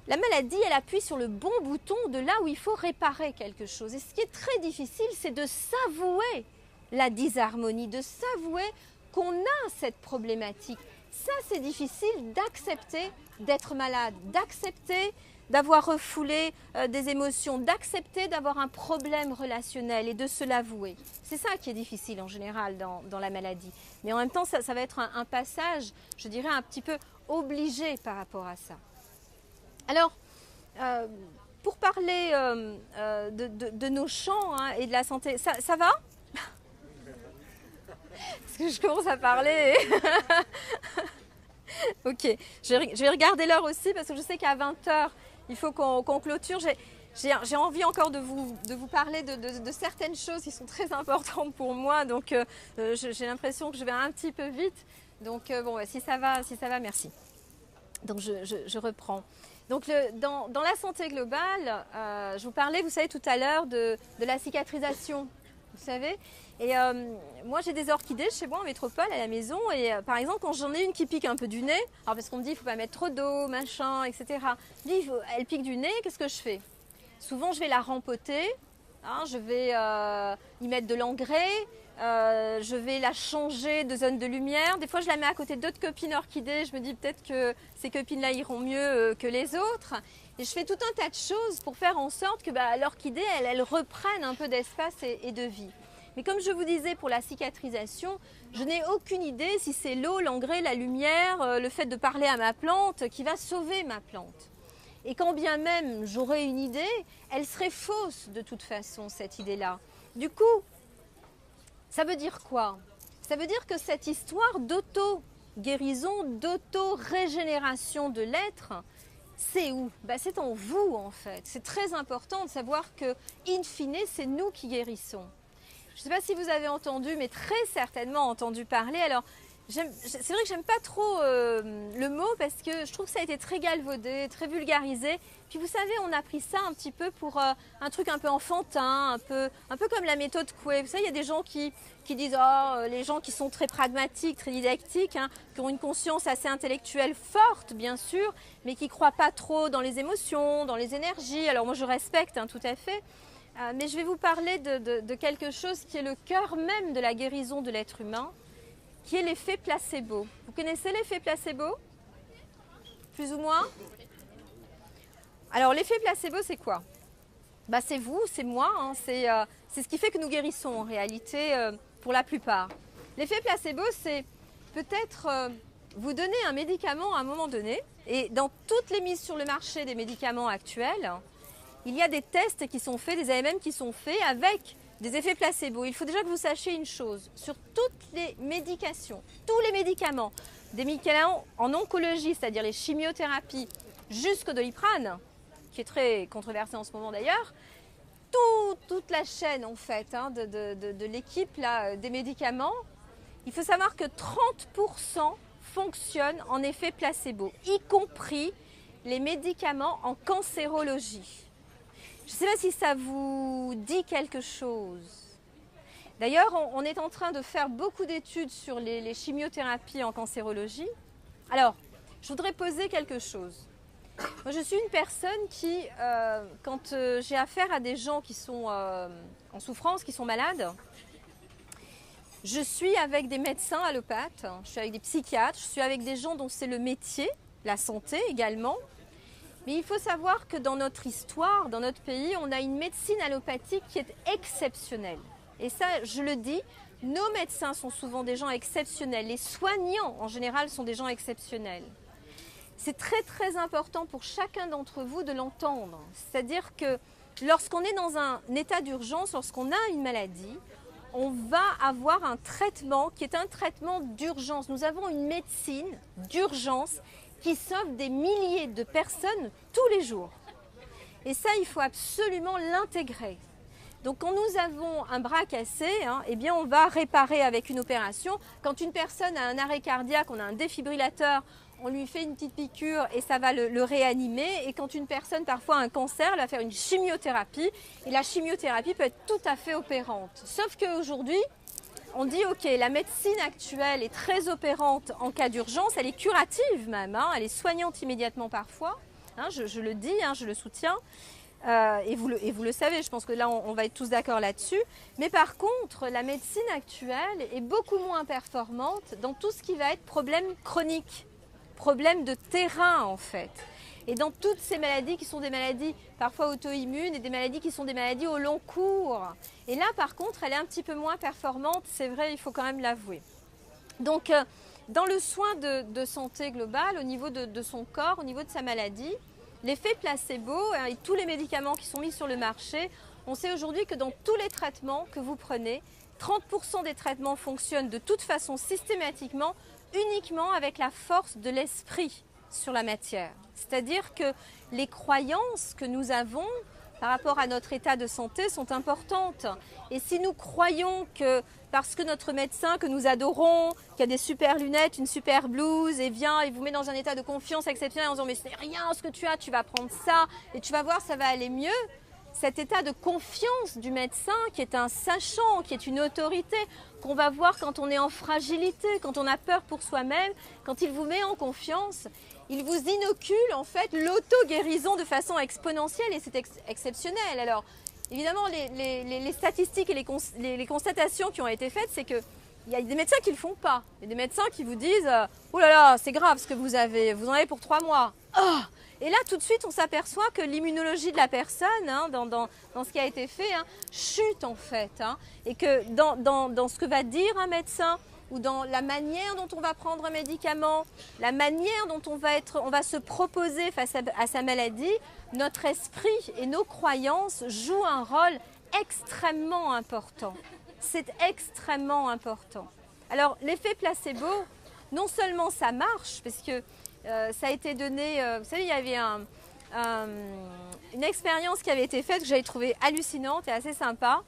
la maladie, elle appuie sur le bon bouton de là où il faut réparer quelque chose. Et ce qui est très difficile, c'est de s'avouer la disharmonie, de s'avouer qu'on a cette problématique. Ça, c'est difficile d'accepter d'être malade, d'accepter d'avoir refoulé des émotions, d'accepter d'avoir un problème relationnel et de se l'avouer. C'est ça qui est difficile en général dans la maladie. Mais en même temps, ça va être un passage, je dirais, un petit peu obligé par rapport à ça. Alors, pour parler de nos champs et de la santé, ça va ? Parce que je commence à parler. Ok, je vais regarder l'heure aussi parce que je sais qu'à 20h, il faut qu'on clôture. J'ai envie encore de vous parler de certaines choses qui sont très importantes pour moi. Donc, j'ai l'impression que je vais un petit peu vite. Donc, bon, si ça va, merci. Donc, je reprends. Donc, dans la santé globale, je vous parlais, vous savez, tout à l'heure de la cicatrisation. Vous savez, et moi j'ai des orchidées chez moi en métropole à la maison et par exemple quand j'en ai une qui pique un peu du nez, alors parce qu'on me dit il ne faut pas mettre trop d'eau, machin, etc. Elle pique du nez, qu'est-ce que je fais? Souvent je vais la rempoter, je vais y mettre de l'engrais, je vais la changer de zone de lumière. Des fois je la mets à côté d'autres copines orchidées, je me dis peut-être que ces copines-là iront mieux que les autres. Et je fais tout un tas de choses pour faire en sorte que l'orchidée, elle reprenne un peu d'espace et de vie. Mais comme je vous disais pour la cicatrisation, je n'ai aucune idée si c'est l'eau, l'engrais, la lumière, le fait de parler à ma plante qui va sauver ma plante. Et quand bien même j'aurais une idée, elle serait fausse de toute façon, cette idée-là. Du coup, ça veut dire quoi? Ça veut dire que cette histoire d'auto-guérison, d'auto-régénération de l'être, c'est où? C'est en vous en fait. C'est très important de savoir que, in fine, c'est nous qui guérissons. Je ne sais pas si vous avez entendu, mais très certainement entendu parler. Alors, C'est vrai que j'aime pas trop le mot parce que je trouve que ça a été très galvaudé, très vulgarisé. Puis vous savez, on a pris ça un petit peu pour un truc un peu enfantin, un peu comme la méthode Coué. Vous savez, il y a des gens qui disent oh, les gens qui sont très pragmatiques, très didactiques, hein, qui ont une conscience assez intellectuelle forte, bien sûr, mais qui ne croient pas trop dans les émotions, dans les énergies. Alors moi, je respecte hein, tout à fait. Mais je vais vous parler de quelque chose qui est le cœur même de la guérison de l'être humain, qui est l'effet placebo. Vous connaissez l'effet placebo? Plus ou moins? Alors l'effet placebo, c'est quoi? C'est vous, c'est moi, hein, c'est ce qui fait que nous guérissons en réalité pour la plupart. L'effet placebo, c'est peut-être vous donner un médicament à un moment donné, et dans toutes les mises sur le marché des médicaments actuels, il y a des tests qui sont faits, des AMM qui sont faits avec des effets placebo. Il faut déjà que vous sachiez une chose, sur toutes les médications, tous les médicaments, des médicaments en oncologie, c'est-à-dire les chimiothérapies, jusqu'au Doliprane, qui est très controversé en ce moment d'ailleurs, toute la chaîne en fait hein, de l'équipe des médicaments, il faut savoir que 30% fonctionnent en effet placebo, y compris les médicaments en cancérologie. Je ne sais pas si ça vous dit quelque chose. D'ailleurs, on est en train de faire beaucoup d'études sur les chimiothérapies en cancérologie. Alors, je voudrais poser quelque chose. Moi, je suis une personne qui, quand j'ai affaire à des gens qui sont en souffrance, qui sont malades, je suis avec des médecins allopathes, je suis avec des psychiatres, je suis avec des gens dont c'est le métier, la santé également. Mais il faut savoir que dans notre histoire, dans notre pays, on a une médecine allopathique qui est exceptionnelle. Et ça, je le dis, nos médecins sont souvent des gens exceptionnels. Les soignants, en général, sont des gens exceptionnels. C'est très, très important pour chacun d'entre vous de l'entendre. C'est-à-dire que lorsqu'on est dans un état d'urgence, lorsqu'on a une maladie, on va avoir un traitement qui est un traitement d'urgence. Nous avons une médecine d'urgence qui sauve des milliers de personnes tous les jours. Et ça, il faut absolument l'intégrer. Donc quand nous avons un bras cassé, hein, eh bien on va réparer avec une opération. Quand une personne a un arrêt cardiaque, on a un défibrillateur, on lui fait une petite piqûre et ça va le réanimer. Et quand une personne parfois a un cancer, elle va faire une chimiothérapie. Et la chimiothérapie peut être tout à fait opérante. Sauf qu'aujourd'hui, on dit ok, la médecine actuelle est très opérante en cas d'urgence, elle est curative même, hein, elle est soignante immédiatement parfois, hein, je le dis, hein, je le soutiens, et vous le savez, je pense que là on va être tous d'accord là-dessus. Mais par contre, la médecine actuelle est beaucoup moins performante dans tout ce qui va être problème chronique, problème de terrain en fait. Et dans toutes ces maladies qui sont des maladies parfois auto-immunes et des maladies qui sont des maladies au long cours. Et là, par contre, elle est un petit peu moins performante, c'est vrai, il faut quand même l'avouer. Donc, dans le soin de santé globale, au niveau de son corps, au niveau de sa maladie, l'effet placebo et tous les médicaments qui sont mis sur le marché, on sait aujourd'hui que dans tous les traitements que vous prenez, 30% des traitements fonctionnent de toute façon systématiquement, uniquement avec la force de l'esprit sur la matière. C'est-à-dire que les croyances que nous avons par rapport à notre état de santé sont importantes. Et si nous croyons que parce que notre médecin que nous adorons, qui a des super lunettes, une super blouse, et vient et vous met dans un état de confiance exceptionnel en disant mais c'est rien ce que tu as, tu vas prendre ça et tu vas voir ça va aller mieux. Cet état de confiance du médecin qui est un sachant, qui est une autorité, qu'on va voir quand on est en fragilité, quand on a peur pour soi-même, quand il vous met en confiance, il vous inocule en fait l'auto-guérison de façon exponentielle et c'est exceptionnel. Alors évidemment les statistiques et les constatations qui ont été faites, c'est que il y a des médecins qui ne le font pas. Il y a des médecins qui vous disent « Oh là là, c'est grave ce que vous en avez pour 3 mois. Oh !» Et là, tout de suite, on s'aperçoit que l'immunologie de la personne, hein, dans ce qui a été fait, hein, chute en fait. Hein, et que dans ce que va dire un médecin ou dans la manière dont on va prendre un médicament, la manière dont on va se proposer face à sa maladie, notre esprit et nos croyances jouent un rôle extrêmement important. C'est extrêmement important. Alors, l'effet placebo, non seulement ça marche, parce que ça a été donné, vous savez, il y avait une expérience qui avait été faite que j'avais trouvée hallucinante et assez sympa.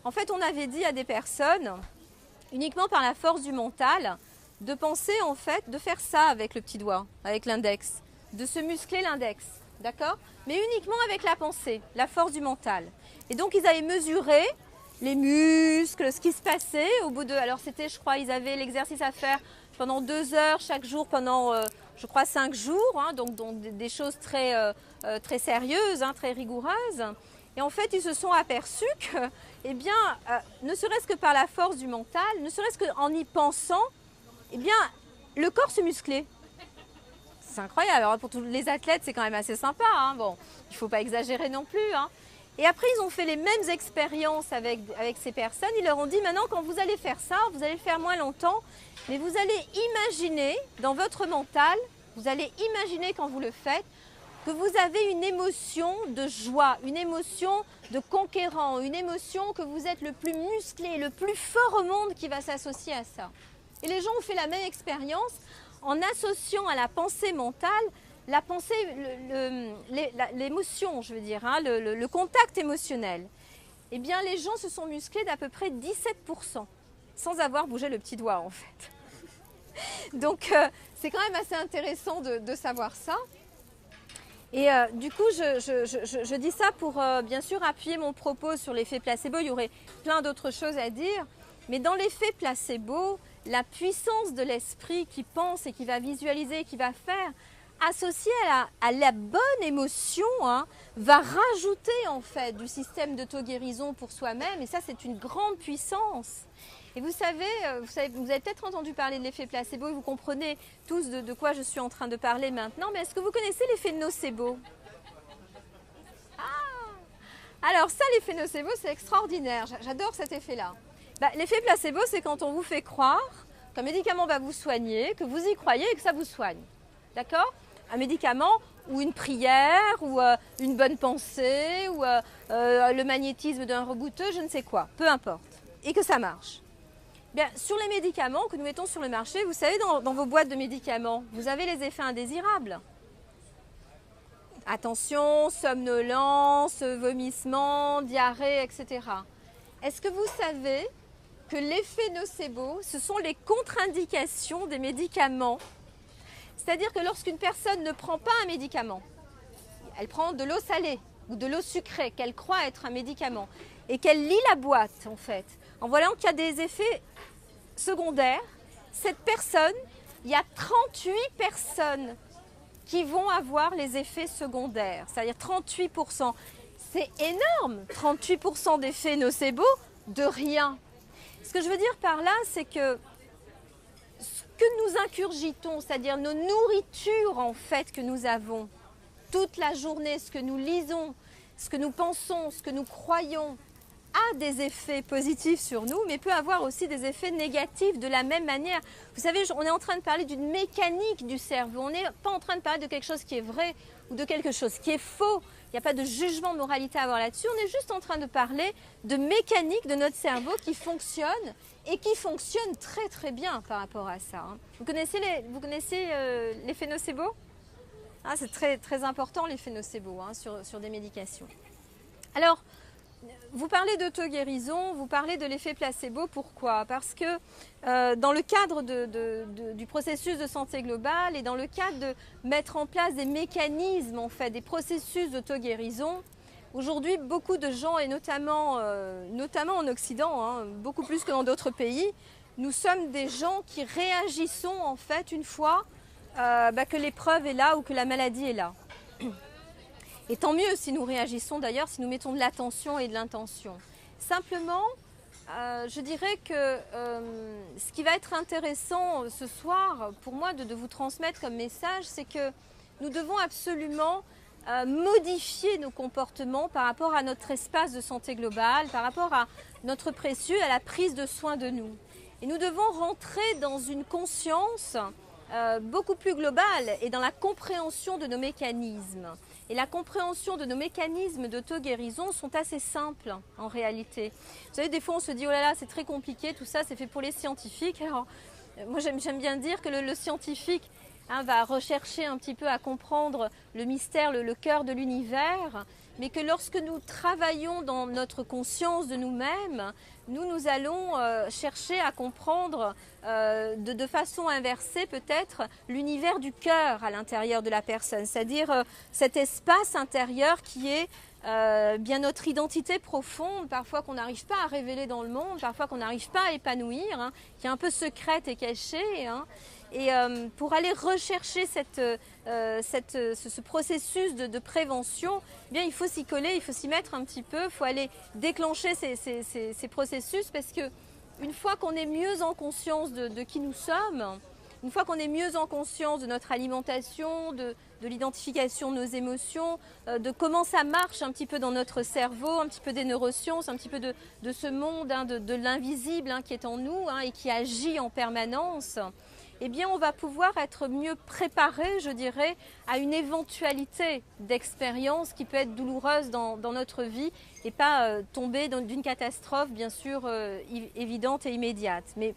En fait, on avait dit à des personnes, uniquement par la force du mental, de penser en fait, de faire ça avec le petit doigt, avec l'index, de se muscler l'index, d'accord? Mais uniquement avec la pensée, la force du mental. Et donc ils avaient mesuré les muscles, ce qui se passait au bout de... Alors c'était, je crois, ils avaient l'exercice à faire pendant 2 heures chaque jour, pendant, je crois, 5 jours, hein, donc des choses très sérieuses, hein, très rigoureuses. Et en fait, ils se sont aperçus que, eh bien, ne serait-ce que par la force du mental, ne serait-ce qu'en y pensant, eh bien, le corps se musclait. C'est incroyable. Alors, pour tous les athlètes, c'est quand même assez sympa, hein. Bon, il ne faut pas exagérer non plus, hein. Et après, ils ont fait les mêmes expériences avec ces personnes. Ils leur ont dit, maintenant, quand vous allez faire ça, vous allez le faire moins longtemps, mais vous allez imaginer dans votre mental, vous allez imaginer quand vous le faites, que vous avez une émotion de joie, une émotion de conquérant, une émotion que vous êtes le plus musclé, le plus fort au monde qui va s'associer à ça. Et les gens ont fait la même expérience en associant à la pensée mentale la pensée, l'émotion, je veux dire, hein, le contact émotionnel. Eh bien, les gens se sont musclés d'à peu près 17%, sans avoir bougé le petit doigt, en fait. Donc, c'est quand même assez intéressant de savoir ça. Et du coup, je dis ça pour, bien sûr, appuyer mon propos sur l'effet placebo. Il y aurait plein d'autres choses à dire. Mais dans l'effet placebo, la puissance de l'esprit qui pense et qui va visualiser, qui va faire, associé à la bonne émotion, hein, va rajouter en fait du système d'auto-guérison pour soi-même, et ça c'est une grande puissance. Et vous avez peut-être entendu parler de l'effet placebo et vous comprenez tous de quoi je suis en train de parler maintenant, mais est-ce que vous connaissez l'effet nocebo? Alors ça, l'effet nocebo, c'est extraordinaire, j'adore cet effet-là. L'effet placebo, c'est quand on vous fait croire qu'un médicament va vous soigner, que vous y croyez et que ça vous soigne. D'accord? Un médicament ou une prière ou une bonne pensée ou le magnétisme d'un rebouteux, je ne sais quoi, peu importe, et que ça marche. Bien, sur les médicaments que nous mettons sur le marché, vous savez, dans vos boîtes de médicaments, vous avez les effets indésirables. Attention, somnolence, vomissement, diarrhée, etc. Est-ce que vous savez que l'effet nocebo, ce sont les contre-indications des médicaments? C'est-à-dire que lorsqu'une personne ne prend pas un médicament, elle prend de l'eau salée ou de l'eau sucrée qu'elle croit être un médicament et qu'elle lit la boîte en fait, en voyant qu'il y a des effets secondaires, cette personne, il y a 38 personnes qui vont avoir les effets secondaires, c'est-à-dire 38%. C'est énorme, 38% d'effets nocebo de rien. Ce que je veux dire par là, c'est que ce que nous ingurgitons, c'est-à-dire nos nourritures en fait que nous avons toute la journée, ce que nous lisons, ce que nous pensons, ce que nous croyons, a des effets positifs sur nous, mais peut avoir aussi des effets négatifs de la même manière. Vous savez, on est en train de parler d'une mécanique du cerveau. On n'est pas en train de parler de quelque chose qui est vrai ou de quelque chose qui est faux. Il n'y a pas de jugement de moralité à avoir là-dessus. On est juste en train de parler de mécanique de notre cerveau qui fonctionne et qui fonctionne très très bien par rapport à ça. Vous connaissez l'effet nocebo? C'est très, très important l'effet nocebo sur des médications. Alors, vous parlez d'auto-guérison, vous parlez de l'effet placebo, pourquoi? Parce que dans le cadre du processus de santé globale et dans le cadre de mettre en place des mécanismes, en fait, des processus d'auto-guérison, aujourd'hui beaucoup de gens, et notamment en Occident, beaucoup plus que dans d'autres pays, nous sommes des gens qui réagissons en fait une fois que l'épreuve est là ou que la maladie est là. Et tant mieux si nous réagissons d'ailleurs, si nous mettons de l'attention et de l'intention. Simplement, je dirais que ce qui va être intéressant ce soir pour moi de vous transmettre comme message, c'est que nous devons absolument modifier nos comportements par rapport à notre espace de santé globale, par rapport à notre précieux, à la prise de soin de nous. Et nous devons rentrer dans une conscience beaucoup plus globale et dans la compréhension de nos mécanismes. Et la compréhension de nos mécanismes d'auto-guérison sont assez simples en réalité. Vous savez, des fois on se dit « oh là là, c'est très compliqué, tout ça c'est fait pour les scientifiques ». Alors, moi j'aime bien dire que le scientifique va rechercher un petit peu à comprendre le mystère, le cœur de l'univers, mais que lorsque nous travaillons dans notre conscience de nous-mêmes, nous allons chercher à comprendre de façon inversée peut-être l'univers du cœur à l'intérieur de la personne, c'est-à-dire cet espace intérieur qui est bien notre identité profonde, parfois qu'on n'arrive pas à révéler dans le monde, parfois qu'on n'arrive pas à épanouir, hein, qui est un peu secrète et cachée. Hein. Et pour aller rechercher ce processus de prévention, eh bien, il faut s'y coller, il faut s'y mettre un petit peu, il faut aller déclencher ces processus parce que une fois qu'on est mieux en conscience de qui nous sommes, une fois qu'on est mieux en conscience de notre alimentation, de l'identification de nos émotions, de comment ça marche un petit peu dans notre cerveau, un petit peu des neurosciences, un petit peu de ce monde, hein, de l'invisible hein, qui est en nous hein, et qui agit en permanence, eh bien on va pouvoir être mieux préparé, je dirais, à une éventualité d'expérience qui peut être douloureuse dans notre vie et pas tomber d'une catastrophe bien sûr évidente et immédiate. Mais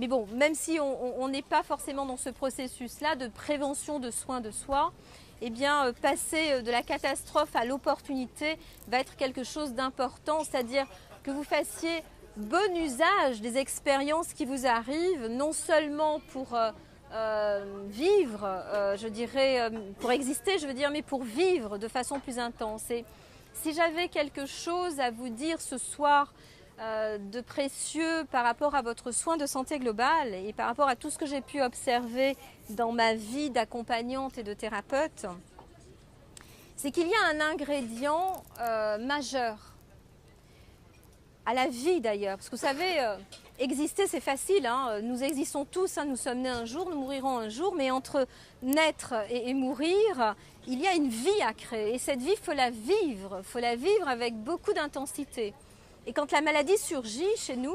bon, même si on n'est pas forcément dans ce processus-là de prévention de soins de soi, eh bien, passer de la catastrophe à l'opportunité va être quelque chose d'important, c'est-à-dire que vous fassiez bon usage des expériences qui vous arrivent, non seulement pour vivre, je dirais, pour exister, je veux dire, mais pour vivre de façon plus intense. Et si j'avais quelque chose à vous dire ce soir, de précieux par rapport à votre soin de santé globale et par rapport à tout ce que j'ai pu observer dans ma vie d'accompagnante et de thérapeute, c'est qu'il y a un ingrédient majeur à la vie d'ailleurs. Parce que vous savez, exister c'est facile, hein. Nous existons tous, hein. Nous sommes nés un jour, nous mourirons un jour, mais entre naître et mourir, il y a une vie à créer. Et cette vie, il faut la vivre avec beaucoup d'intensité. Et quand la maladie surgit chez nous,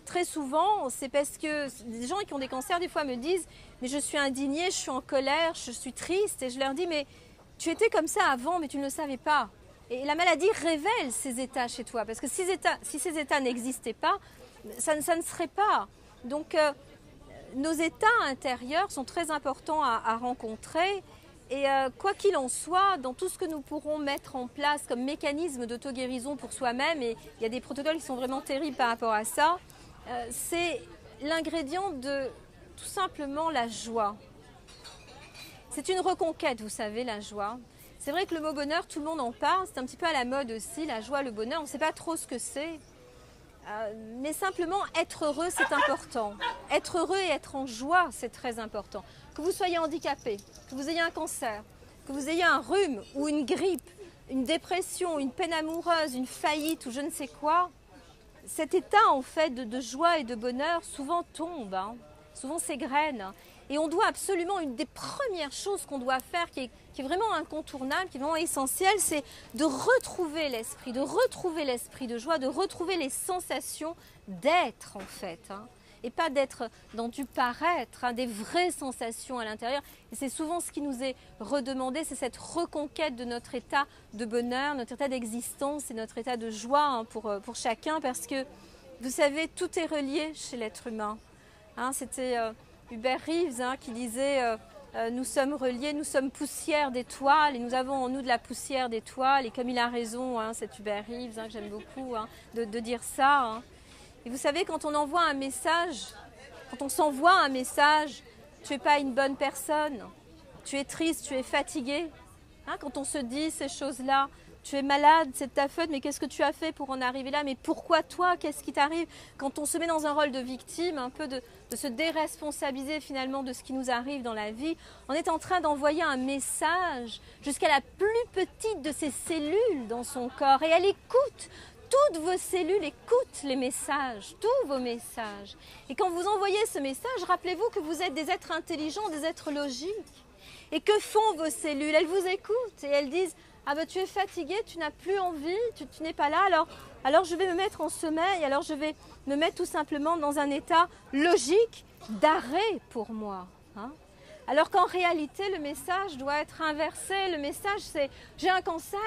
très souvent, c'est parce que des gens qui ont des cancers, des fois, me disent « mais je suis indignée, je suis en colère, je suis triste ». Et je leur dis « mais tu étais comme ça avant, mais tu ne le savais pas ». Et la maladie révèle ces états chez toi, parce que si ces états n'existaient pas, ça ne serait pas. Donc, nos états intérieurs sont très importants à rencontrer. Et quoi qu'il en soit, dans tout ce que nous pourrons mettre en place comme mécanisme d'auto-guérison pour soi-même, et il y a des protocoles qui sont vraiment terribles par rapport à ça, c'est l'ingrédient de tout simplement la joie. C'est une reconquête, vous savez, la joie. C'est vrai que le mot bonheur, tout le monde en parle, c'est un petit peu à la mode aussi, la joie, le bonheur, on ne sait pas trop ce que c'est. Mais simplement, être heureux, c'est important. Être heureux et être en joie, c'est très important. Que vous soyez handicapé, que vous ayez un cancer, que vous ayez un rhume ou une grippe, une dépression, une peine amoureuse, une faillite ou je ne sais quoi, cet état en fait de joie et de bonheur souvent tombe, hein, souvent s'égrène. Et on doit absolument, une des premières choses qu'on doit faire, qui est vraiment incontournable, qui est vraiment essentielle, c'est de retrouver l'esprit de joie, de retrouver les sensations d'être en fait. Hein, et pas d'être dans du paraître, hein, des vraies sensations à l'intérieur. Et c'est souvent ce qui nous est redemandé, c'est cette reconquête de notre état de bonheur, notre état d'existence et notre état de joie hein, pour chacun, parce que vous savez, tout est relié chez l'être humain. Hein, c'était Hubert Reeves hein, qui disait nous sommes reliés, nous sommes poussière d'étoiles et nous avons en nous de la poussière d'étoiles. Et comme il a raison, hein, cet Hubert Reeves, hein, que j'aime beaucoup, hein, de dire ça. Hein. Et vous savez, quand on envoie un message, quand on s'envoie un message, tu n'es pas une bonne personne, tu es triste, tu es fatigué. Hein, quand on se dit ces choses-là, tu es malade, c'est de ta faute, mais qu'est-ce que tu as fait pour en arriver là? Mais pourquoi toi? Qu'est-ce qui t'arrive? Quand on se met dans un rôle de victime, un peu de se déresponsabiliser finalement de ce qui nous arrive dans la vie, on est en train d'envoyer un message jusqu'à la plus petite de ces cellules dans son corps. Et elle écoute. Toutes vos cellules écoutent les messages, tous vos messages. Et quand vous envoyez ce message, rappelez-vous que vous êtes des êtres intelligents, des êtres logiques. Et que font vos cellules? Elles vous écoutent et elles disent « Ah ben tu es fatigué, tu n'as plus envie, tu n'es pas là, alors je vais me mettre en sommeil, alors je vais me mettre tout simplement dans un état logique d'arrêt pour moi. Hein » Alors qu'en réalité, le message doit être inversé. Le message, c'est « j'ai un cancer,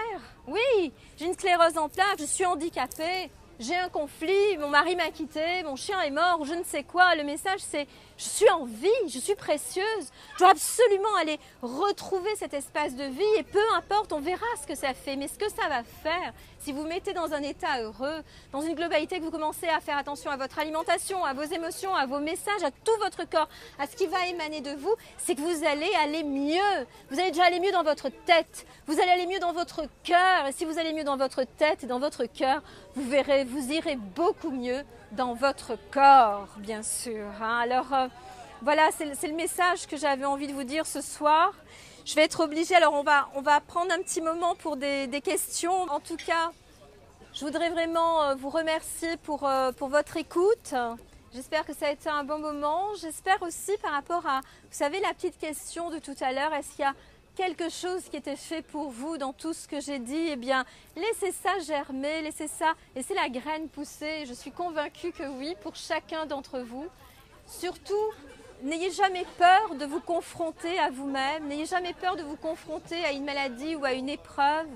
oui, j'ai une sclérose en plaques, je suis handicapée, j'ai un conflit, mon mari m'a quitté, mon chien est mort ou je ne sais quoi. Le message c'est je suis en vie, je suis précieuse, je dois absolument aller retrouver cet espace de vie et peu importe, on verra ce que ça fait. Mais ce que ça va faire, si vous mettez dans un état heureux, dans une globalité, que vous commencez à faire attention à votre alimentation, à vos émotions, à vos messages, à tout votre corps, à ce qui va émaner de vous, c'est que vous allez aller mieux. Vous allez déjà aller mieux dans votre tête, vous allez aller mieux dans votre cœur. Et si vous allez mieux dans votre tête et dans votre cœur, vous verrez, vous irez beaucoup mieux dans votre corps, bien sûr. Alors voilà, c'est le message que j'avais envie de vous dire ce soir. Je vais être obligée, alors on va prendre un petit moment pour des questions. En tout cas, je voudrais vraiment vous remercier pour votre écoute. J'espère que ça a été un bon moment. J'espère aussi par rapport à, vous savez, la petite question de tout à l'heure, est-ce qu'il y a quelque chose qui était fait pour vous dans tout ce que j'ai dit? Eh bien, laissez ça germer, laissez la graine pousser. Je suis convaincue que oui, pour chacun d'entre vous. Surtout, n'ayez jamais peur de vous confronter à vous-même, n'ayez jamais peur de vous confronter à une maladie ou à une épreuve.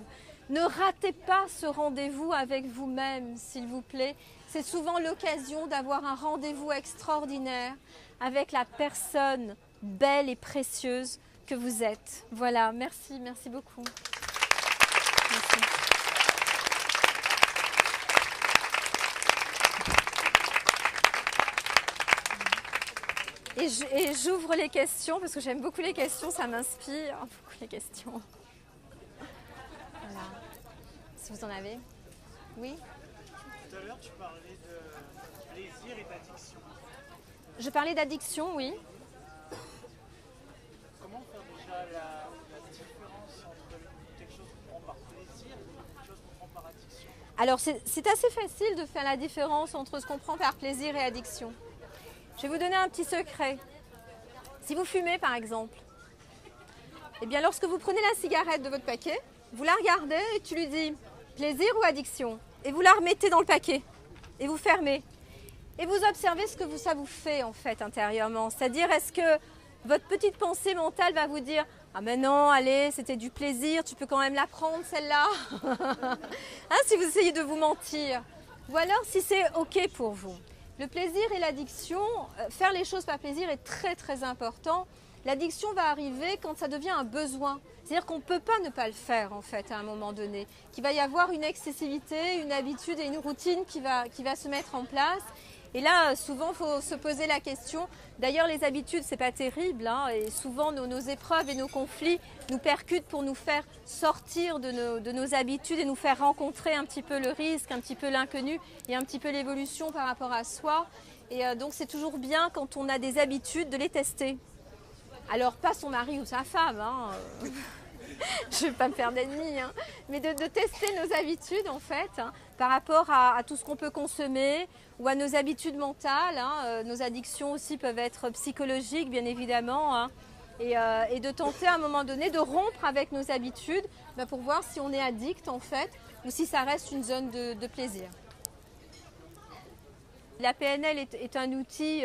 Ne ratez pas ce rendez-vous avec vous-même, s'il vous plaît. C'est souvent l'occasion d'avoir un rendez-vous extraordinaire avec la personne belle et précieuse que vous êtes. Voilà, merci beaucoup. Merci. Et j'ouvre les questions parce que j'aime beaucoup les questions, ça m'inspire beaucoup les questions. Voilà. Si vous en avez. Oui? Tout à l'heure, tu parlais de plaisir et d'addiction. Je parlais d'addiction, oui. Comment faire déjà la différence entre quelque chose qu'on prend par plaisir et quelque chose qu'on prend par addiction? Alors, c'est assez facile de faire la différence entre ce qu'on prend par plaisir et addiction. Je vais vous donner un petit secret. Si vous fumez, par exemple, eh bien, lorsque vous prenez la cigarette de votre paquet, vous la regardez et tu lui dis plaisir ou addiction, et vous la remettez dans le paquet et vous fermez. Et vous observez ce que ça vous fait en fait intérieurement. C'est-à-dire, est-ce que votre petite pensée mentale va vous dire ah mais non, allez, c'était du plaisir, tu peux quand même la prendre celle-là. Hein, si vous essayez de vous mentir. Ou alors si c'est ok pour vous. Le plaisir et l'addiction, faire les choses par plaisir est très très important. L'addiction va arriver quand ça devient un besoin. C'est-à-dire qu'on ne peut pas ne pas le faire en fait à un moment donné. Qu'il va y avoir une excessivité, une habitude et une routine qui va se mettre en place. Et là, souvent, il faut se poser la question. D'ailleurs, les habitudes, c'est pas terrible. Hein, et souvent, nos épreuves et nos conflits nous percutent pour nous faire sortir de nos habitudes et nous faire rencontrer un petit peu le risque, un petit peu l'inconnu et un petit peu l'évolution par rapport à soi. Et donc, c'est toujours bien quand on a des habitudes de les tester. Alors, pas son mari ou sa femme, hein. Je ne vais pas me faire d'ennemis, hein. Mais de tester nos habitudes en fait, hein, par rapport à tout ce qu'on peut consommer ou à nos habitudes mentales. Hein. Nos addictions aussi peuvent être psychologiques, bien évidemment. Hein. Et de tenter à un moment donné de rompre avec nos habitudes pour voir si on est addict en fait ou si ça reste une zone de plaisir. La PNL est un outil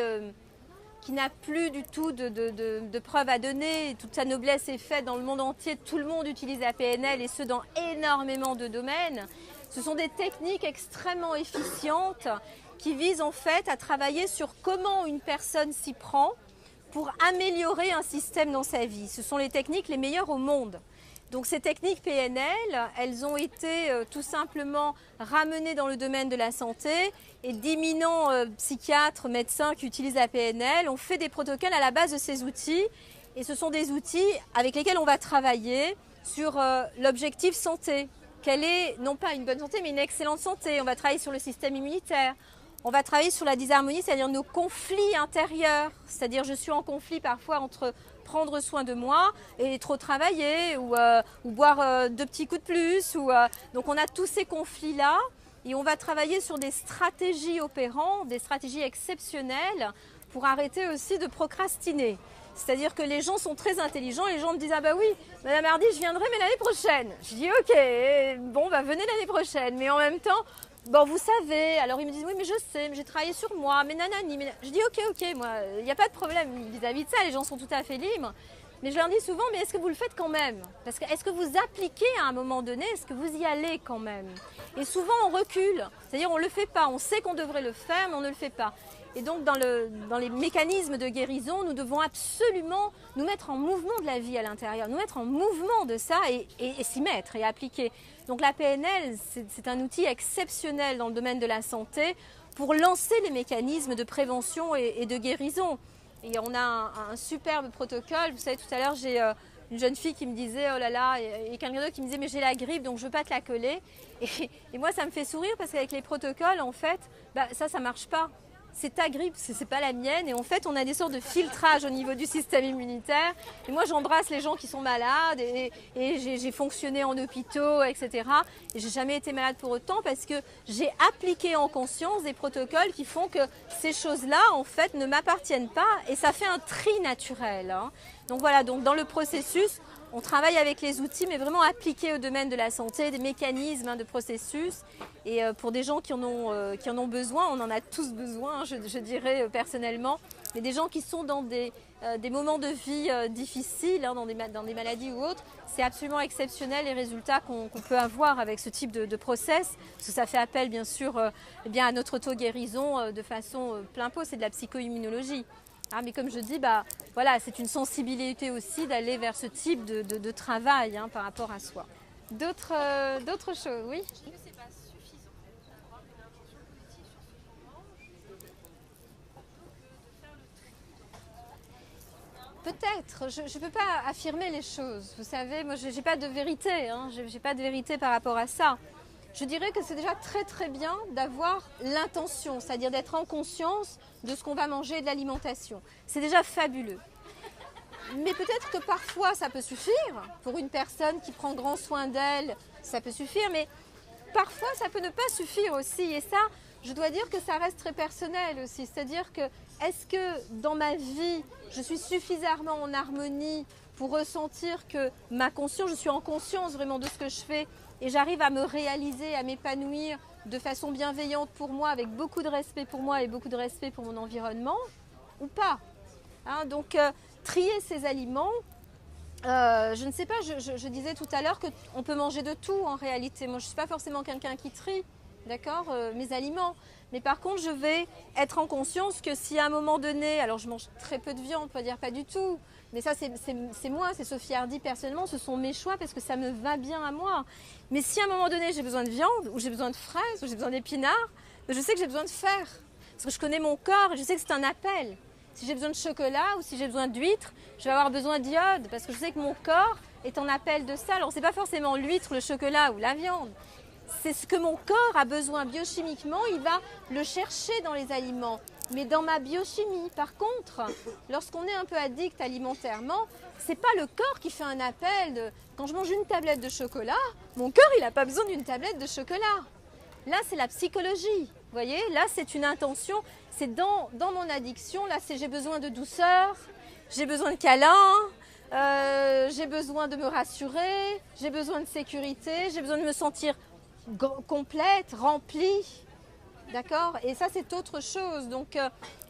qui n'a plus du tout de preuves à donner. Toute sa noblesse est faite dans le monde entier. Tout le monde utilise la PNL et ce dans énormément de domaines. Ce sont des techniques extrêmement efficientes qui visent en fait à travailler sur comment une personne s'y prend pour améliorer un système dans sa vie. Ce sont les techniques les meilleures au monde. Donc ces techniques PNL, elles ont été tout simplement ramenées dans le domaine de la santé et d'éminents psychiatres, médecins qui utilisent la PNL ont fait des protocoles à la base de ces outils et ce sont des outils avec lesquels on va travailler sur l'objectif santé. Quelle est, non pas une bonne santé, mais une excellente santé. On va travailler sur le système immunitaire. On va travailler sur la disharmonie, c'est-à-dire nos conflits intérieurs. C'est-à-dire je suis en conflit parfois entre prendre soin de moi et trop travailler ou boire 2 petits coups de plus. Donc on a tous ces conflits-là et on va travailler sur des stratégies opérantes, des stratégies exceptionnelles pour arrêter aussi de procrastiner. C'est-à-dire que les gens sont très intelligents et les gens me disent « Ah bah oui, Madame Hardy, je viendrai mais l'année prochaine ». Je dis « Ok, bon bah venez l'année prochaine ». Mais en même temps, bon vous savez, alors ils me disent « Oui mais je sais, mais j'ai travaillé sur moi, mais nanani ». Je dis « Ok, moi, il n'y a pas de problème vis-à-vis de ça, les gens sont tout à fait libres ». Mais je leur dis souvent, mais est-ce que vous le faites quand même? Parce que est-ce que vous appliquez à un moment donné? Est-ce que vous y allez quand même? Et souvent on recule, c'est-à-dire on ne le fait pas. On sait qu'on devrait le faire, mais on ne le fait pas. Et donc dans les mécanismes de guérison, nous devons absolument nous mettre en mouvement de la vie à l'intérieur, nous mettre en mouvement de ça et s'y mettre et appliquer. Donc la PNL, c'est un outil exceptionnel dans le domaine de la santé pour lancer les mécanismes de prévention et de guérison. Et on a un superbe protocole. Vous savez, tout à l'heure, j'ai une jeune fille qui me disait, oh là là, et quelqu'un d'autre qui me disait, mais j'ai la grippe, donc je ne veux pas te la coller. Et moi, ça me fait sourire parce qu'avec les protocoles, en fait, ça ne marche pas. C'est ta grippe, ce n'est pas la mienne. Et en fait, on a des sortes de filtrage au niveau du système immunitaire. Et moi, j'embrasse les gens qui sont malades et j'ai fonctionné en hôpitaux, etc. Et je n'ai jamais été malade pour autant parce que j'ai appliqué en conscience des protocoles qui font que ces choses-là, en fait, ne m'appartiennent pas. Et ça fait un tri naturel. Hein. Donc voilà, donc dans le processus, on travaille avec les outils, mais vraiment appliqués au domaine de la santé, des mécanismes de processus. Et pour des gens qui en ont besoin, on en a tous besoin, je dirais personnellement, mais des gens qui sont dans des moments de vie difficiles, hein, dans des maladies ou autres, c'est absolument exceptionnel les résultats qu'on peut avoir avec ce type de process, parce que ça fait appel bien sûr à notre auto-guérison de façon plein pot, c'est de la psycho-immunologie. Ah, mais comme je dis, voilà, c'est une sensibilité aussi d'aller vers ce type de travail hein, par rapport à soi. D'autres choses, oui. Est-ce que c'est pas suffisant d'avoir une intention positive sur ce qu'on mange plutôt que de faire le tri? Peut-être, je ne peux pas affirmer les choses. Vous savez, moi, je n'ai pas de vérité. Hein, je n'ai pas de vérité par rapport à ça. Je dirais que c'est déjà très très bien d'avoir l'intention, c'est-à-dire d'être en conscience de ce qu'on va manger et de l'alimentation. C'est déjà fabuleux. Mais peut-être que parfois ça peut suffire. Pour une personne qui prend grand soin d'elle, ça peut suffire. Mais parfois ça peut ne pas suffire aussi. Et ça, je dois dire que ça reste très personnel aussi. C'est-à-dire que est-ce que dans ma vie, je suis suffisamment en harmonie pour ressentir que ma conscience, je suis en conscience vraiment de ce que je fais et j'arrive à me réaliser, à m'épanouir de façon bienveillante pour moi, avec beaucoup de respect pour moi et beaucoup de respect pour mon environnement, ou pas hein, donc, trier ces aliments, je ne sais pas, je disais tout à l'heure qu'on peut manger de tout en réalité. Moi, je ne suis pas forcément quelqu'un qui trie, d'accord, mes aliments. Mais par contre, je vais être en conscience que si à un moment donné, alors je mange très peu de viande, on peut dire pas du tout, mais ça c'est moi, c'est Sophie Hardy personnellement, ce sont mes choix parce que ça me va bien à moi. Mais si à un moment donné j'ai besoin de viande, ou j'ai besoin de fraises, ou j'ai besoin d'épinards, je sais que j'ai besoin de fer. Parce que je connais mon corps et je sais que c'est un appel. Si j'ai besoin de chocolat ou si j'ai besoin d'huîtres, je vais avoir besoin d'iode parce que je sais que mon corps est en appel de ça. Alors c'est pas forcément l'huître, le chocolat ou la viande. C'est ce que mon corps a besoin biochimiquement, il va le chercher dans les aliments. Mais dans ma biochimie, par contre, lorsqu'on est un peu addict alimentairement, c'est pas le corps qui fait un appel de quand je mange une tablette de chocolat, mon corps il n'a pas besoin d'une tablette de chocolat. Là c'est la psychologie, vous voyez, là c'est une intention, c'est dans mon addiction, là c'est j'ai besoin de douceur, j'ai besoin de câlin, j'ai besoin de me rassurer, j'ai besoin de sécurité, j'ai besoin de me sentir complète, remplie. D'accord? Et ça, c'est autre chose. Donc,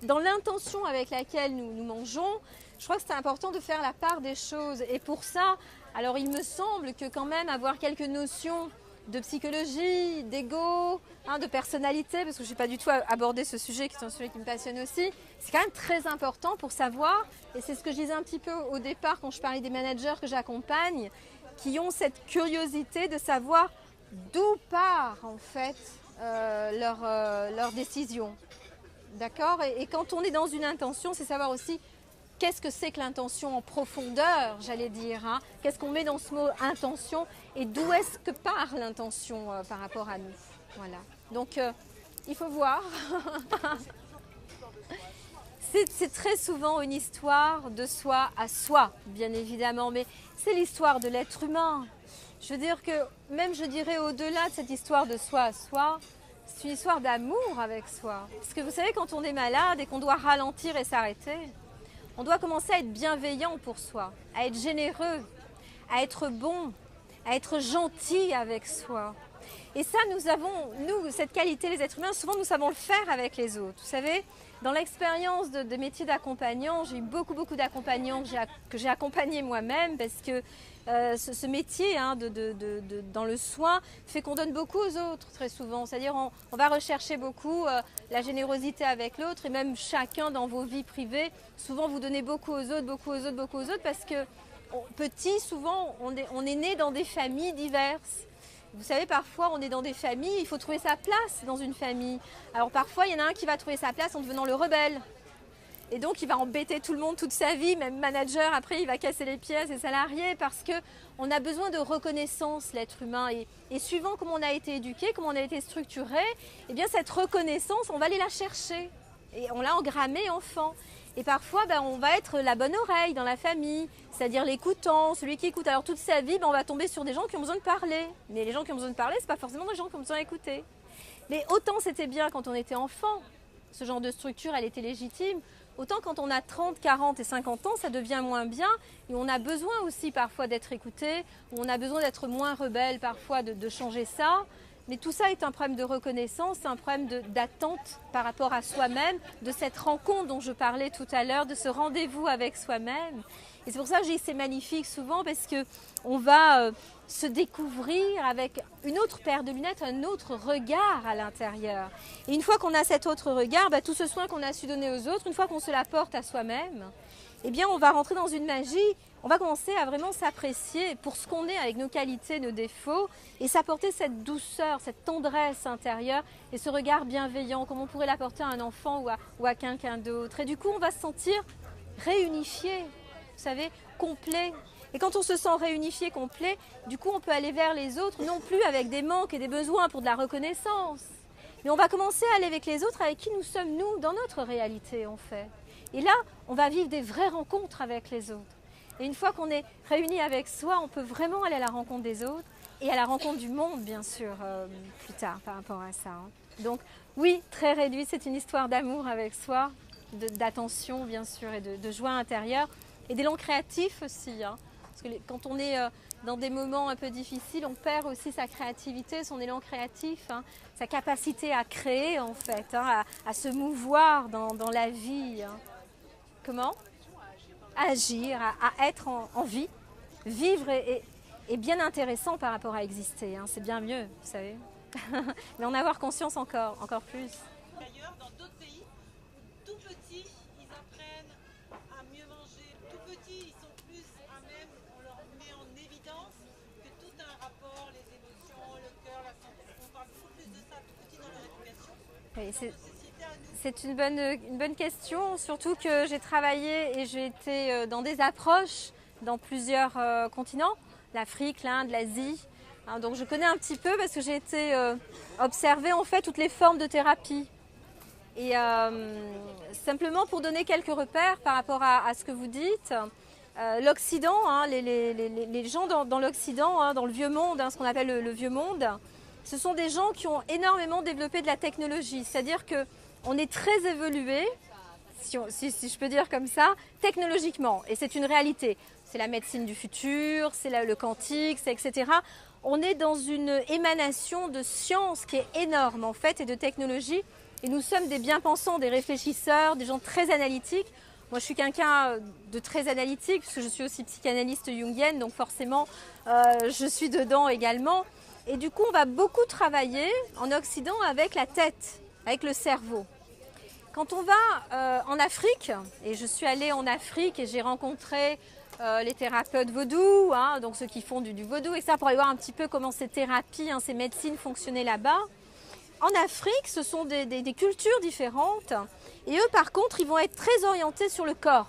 dans l'intention avec laquelle nous mangeons, je crois que c'est important de faire la part des choses. Et pour ça, alors il me semble que quand même avoir quelques notions de psychologie, d'ego, hein, de personnalité, parce que je n'ai pas du tout abordé ce sujet qui est un sujet qui me passionne aussi, c'est quand même très important pour savoir, et c'est ce que je disais un petit peu au départ quand je parlais des managers que j'accompagne, qui ont cette curiosité de savoir d'où part en fait leur décision. D'accord? Et quand on est dans une intention, c'est savoir aussi qu'est-ce que c'est que l'intention en profondeur, j'allais dire. Hein? Qu'est-ce qu'on met dans ce mot intention et d'où est-ce que part l'intention par rapport à nous. Voilà. Donc, il faut voir. C'est très souvent une histoire de soi à soi, bien évidemment, mais c'est l'histoire de l'être humain. Je veux dire que, même je dirais au-delà de cette histoire de soi à soi, c'est une histoire d'amour avec soi. Parce que vous savez, quand on est malade et qu'on doit ralentir et s'arrêter, on doit commencer à être bienveillant pour soi, à être généreux, à être bon, à être gentil avec soi. Et ça, nous avons, cette qualité, les êtres humains, souvent nous savons le faire avec les autres. Vous savez, Dans l'expérience de métier d'accompagnant, j'ai eu beaucoup d'accompagnants que j'ai accompagnés moi-même parce que ce métier dans le soin fait qu'on donne beaucoup aux autres très souvent. C'est-à-dire on va rechercher beaucoup la générosité avec l'autre et même chacun dans vos vies privées, souvent vous donnez beaucoup aux autres parce que petit, souvent on est né dans des familles diverses. Vous savez, parfois, on est dans des familles, il faut trouver sa place dans une famille. Alors parfois, il y en a un qui va trouver sa place en devenant le rebelle. Et donc, il va embêter tout le monde toute sa vie, même manager. Après, il va casser les pieds à ses salariés parce qu'on a besoin de reconnaissance, l'être humain. Et suivant comment on a été éduqué, comment on a été structuré, eh bien, cette reconnaissance, on va aller la chercher. Et on l'a engrammée enfant. Et parfois, on va être la bonne oreille dans la famille, c'est-à-dire l'écoutant, celui qui écoute. Alors toute sa vie, on va tomber sur des gens qui ont besoin de parler. Mais les gens qui ont besoin de parler, ce n'est pas forcément des gens qui ont besoin d'écouter. Mais autant c'était bien quand on était enfant, ce genre de structure, elle était légitime. Autant quand on a 30, 40 et 50 ans, ça devient moins bien. Et on a besoin aussi parfois d'être écouté, on a besoin d'être moins rebelle parfois, de changer ça. Mais tout ça est un problème de reconnaissance, un problème d'attente par rapport à soi-même, de cette rencontre dont je parlais tout à l'heure, de ce rendez-vous avec soi-même. Et c'est pour ça que j'ai dit c'est magnifique souvent parce qu'on va se découvrir avec une autre paire de lunettes, un autre regard à l'intérieur. Et une fois qu'on a cet autre regard, tout ce soin qu'on a su donner aux autres, une fois qu'on se l'apporte à soi-même, eh bien on va rentrer dans une magie. On va commencer à vraiment s'apprécier pour ce qu'on est avec nos qualités, nos défauts et s'apporter cette douceur, cette tendresse intérieure et ce regard bienveillant comme on pourrait l'apporter à un enfant ou à quelqu'un d'autre. Et du coup, on va se sentir réunifié, vous savez, complet. Et quand on se sent réunifié, complet, du coup, on peut aller vers les autres, non plus avec des manques et des besoins pour de la reconnaissance, mais on va commencer à aller avec les autres avec qui nous sommes, nous, dans notre réalité, en fait. Et là, on va vivre des vraies rencontres avec les autres. Et une fois qu'on est réunis avec soi, on peut vraiment aller à la rencontre des autres et à la rencontre du monde, bien sûr, plus tard par rapport à ça. Donc oui, très réduit, c'est une histoire d'amour avec soi, d'attention, bien sûr, et de joie intérieure. Et d'élan créatif aussi. Parce que quand on est dans des moments un peu difficiles, on perd aussi sa créativité, son élan créatif, sa capacité à créer, en fait, à se mouvoir dans la vie. Comment ? Agir, à être en vie. Vivre est bien intéressant par rapport à exister. C'est bien mieux, vous savez. Mais en avoir conscience encore plus. D'ailleurs, dans d'autres pays, tout petits, ils apprennent à mieux manger. Tout petits, ils sont plus à même, on leur met en évidence que tout a un rapport, les émotions, le cœur, la santé. On parle beaucoup plus de ça tout petit dans leur éducation. Oui, c'est une bonne question, surtout que j'ai travaillé et j'ai été dans des approches dans plusieurs continents, l'Afrique, l'Inde, l'Asie. Donc je connais un petit peu parce que j'ai été observer en fait toutes les formes de thérapie. Et simplement pour donner quelques repères par rapport à ce que vous dites, l'Occident, les gens dans l'Occident, dans le vieux monde, ce qu'on appelle le vieux monde, ce sont des gens qui ont énormément développé de la technologie. C'est-à-dire qu'on est très évolué, si je peux dire comme ça, technologiquement. Et c'est une réalité. C'est la médecine du futur, c'est le quantique, etc. On est dans une émanation de science qui est énorme en fait et de technologie. Et nous sommes des bien-pensants, des réfléchisseurs, des gens très analytiques. Moi, je suis quelqu'un de très analytique puisque je suis aussi psychanalyste jungienne, donc forcément, je suis dedans également. Et du coup, on va beaucoup travailler en Occident avec la tête, avec le cerveau. Quand on va en Afrique, et je suis allée en Afrique et j'ai rencontré les thérapeutes vaudou, donc ceux qui font du vaudou, et ça pour aller voir un petit peu comment ces thérapies, ces médecines fonctionnaient là-bas. En Afrique, ce sont des cultures différentes et eux, par contre, ils vont être très orientés sur le corps.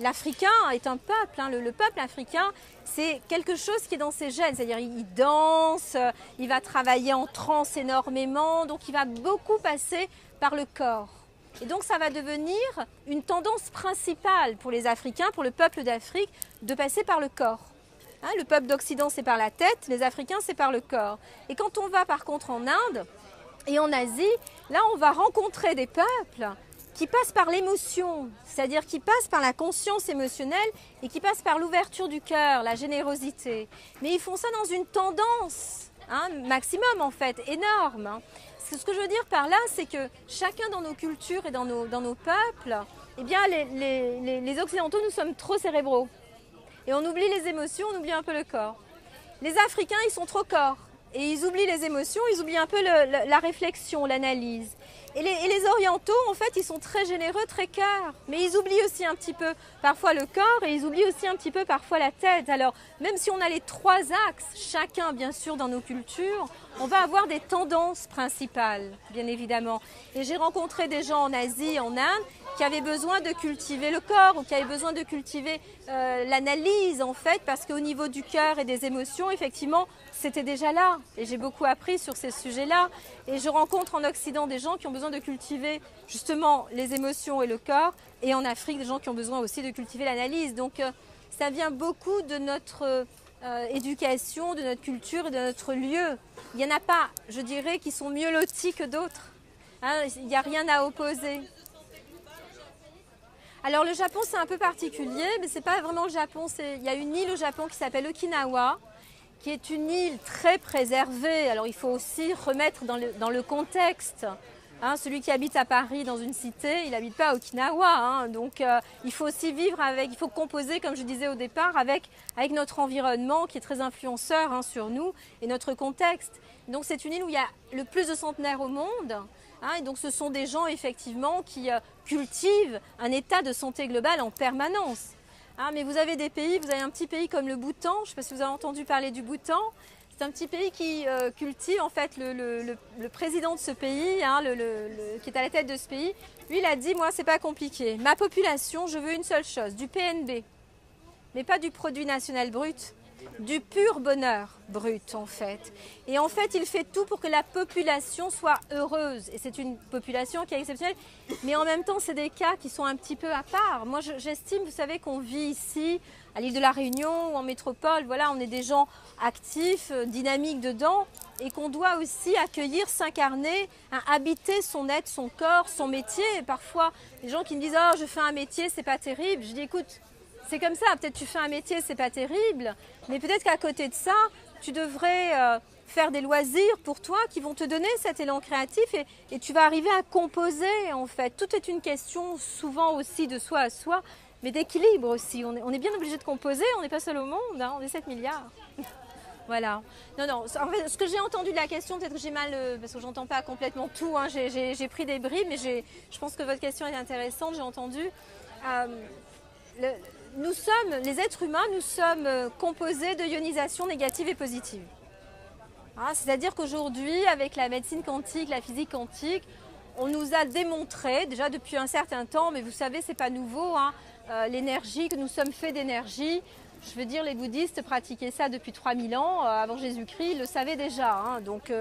L'Africain est un peuple, le peuple africain, c'est quelque chose qui est dans ses gènes, c'est-à-dire il danse, il va travailler en transe énormément, donc il va beaucoup passer par le corps. Et donc ça va devenir une tendance principale pour les Africains, pour le peuple d'Afrique, de passer par le corps. Le peuple d'Occident, c'est par la tête, les Africains, c'est par le corps. Et quand on va par contre en Inde et en Asie, là on va rencontrer des peuples qui passent par l'émotion, c'est-à-dire qui passent par la conscience émotionnelle et qui passent par l'ouverture du cœur, la générosité. Mais ils font ça dans une tendance hein, maximum en fait, énorme. Hein. Ce que je veux dire par là, c'est que chacun dans nos cultures et dans nos peuples, eh bien les Occidentaux, nous sommes trop cérébraux. Et on oublie les émotions, on oublie un peu le corps. Les Africains, ils sont trop corps. Et ils oublient les émotions, ils oublient un peu la réflexion, l'analyse. Et les Orientaux, en fait, ils sont très généreux, très cœur. Mais ils oublient aussi un petit peu parfois le corps et ils oublient aussi un petit peu parfois la tête. Alors, même si on a les trois axes, chacun, bien sûr, dans nos cultures, on va avoir des tendances principales, bien évidemment. Et j'ai rencontré des gens en Asie, en Inde, qui avaient besoin de cultiver le corps ou qui avaient besoin de cultiver l'analyse, en fait, parce qu'au niveau du cœur et des émotions, effectivement, c'était déjà là. Et j'ai beaucoup appris sur ces sujets-là. Et je rencontre en Occident des gens qui ont besoin de cultiver justement les émotions et le corps. Et en Afrique, des gens qui ont besoin aussi de cultiver l'analyse. Donc, ça vient beaucoup de notre éducation, de notre culture et de notre lieu. Il n'y en a pas, je dirais, qui sont mieux lotis que d'autres. Hein, il n'y a rien à opposer. Alors le Japon c'est un peu particulier, mais c'est pas vraiment le Japon. Il y a une île au Japon qui s'appelle Okinawa, qui est une île très préservée. Alors il faut aussi remettre dans le contexte. Hein, celui qui habite à Paris dans une cité, il n'habite pas à Okinawa. Hein, donc il faut aussi vivre avec, il faut composer, comme je disais au départ, avec notre environnement qui est très influenceur hein, sur nous et notre contexte. Donc c'est une île où il y a le plus de centenaires au monde. Hein, et donc ce sont des gens effectivement qui cultivent un état de santé globale en permanence. Hein, mais vous avez des pays, vous avez un petit pays comme le Bhoutan, je ne sais pas si vous avez entendu parler du Bhoutan. C'est un petit pays qui cultive en fait le président de ce pays, hein, qui est à la tête de ce pays. Lui il a dit moi c'est pas compliqué, ma population je veux une seule chose, du PNB, mais pas du produit national brut. Du pur bonheur brut en fait. Et en fait, il fait tout pour que la population soit heureuse. Et c'est une population qui est exceptionnelle. Mais en même temps, c'est des cas qui sont un petit peu à part. Moi, j'estime, vous savez, qu'on vit ici, à l'île de la Réunion ou en métropole. Voilà, on est des gens actifs, dynamiques dedans. Et qu'on doit aussi accueillir, s'incarner, hein, habiter son être, son corps, son métier. Et parfois, les gens qui me disent « Oh, je fais un métier, c'est pas terrible ». Je dis « Écoute, c'est comme ça, peut-être tu fais un métier, c'est pas terrible, mais peut-être qu'à côté de ça, tu devrais faire des loisirs pour toi qui vont te donner cet élan créatif et tu vas arriver à composer en fait. Tout est une question souvent aussi de soi à soi, mais d'équilibre aussi. On est bien obligé de composer, on n'est pas seul au monde, hein, on est 7 milliards. Voilà. Non, en fait, ce que j'ai entendu de la question, peut-être que j'ai mal, parce que j'entends pas complètement tout, hein, j'ai pris des bribes, mais je pense que votre question est intéressante, j'ai entendu. Nous sommes, les êtres humains, nous sommes composés de ionisation négative et positive. Hein, c'est-à-dire qu'aujourd'hui, avec la médecine quantique, la physique quantique, on nous a démontré, déjà depuis un certain temps, mais vous savez, c'est pas nouveau, hein, l'énergie, que nous sommes faits d'énergie. Je veux dire, les bouddhistes pratiquaient ça depuis 3000 ans, avant Jésus-Christ, ils le savaient déjà. Hein, donc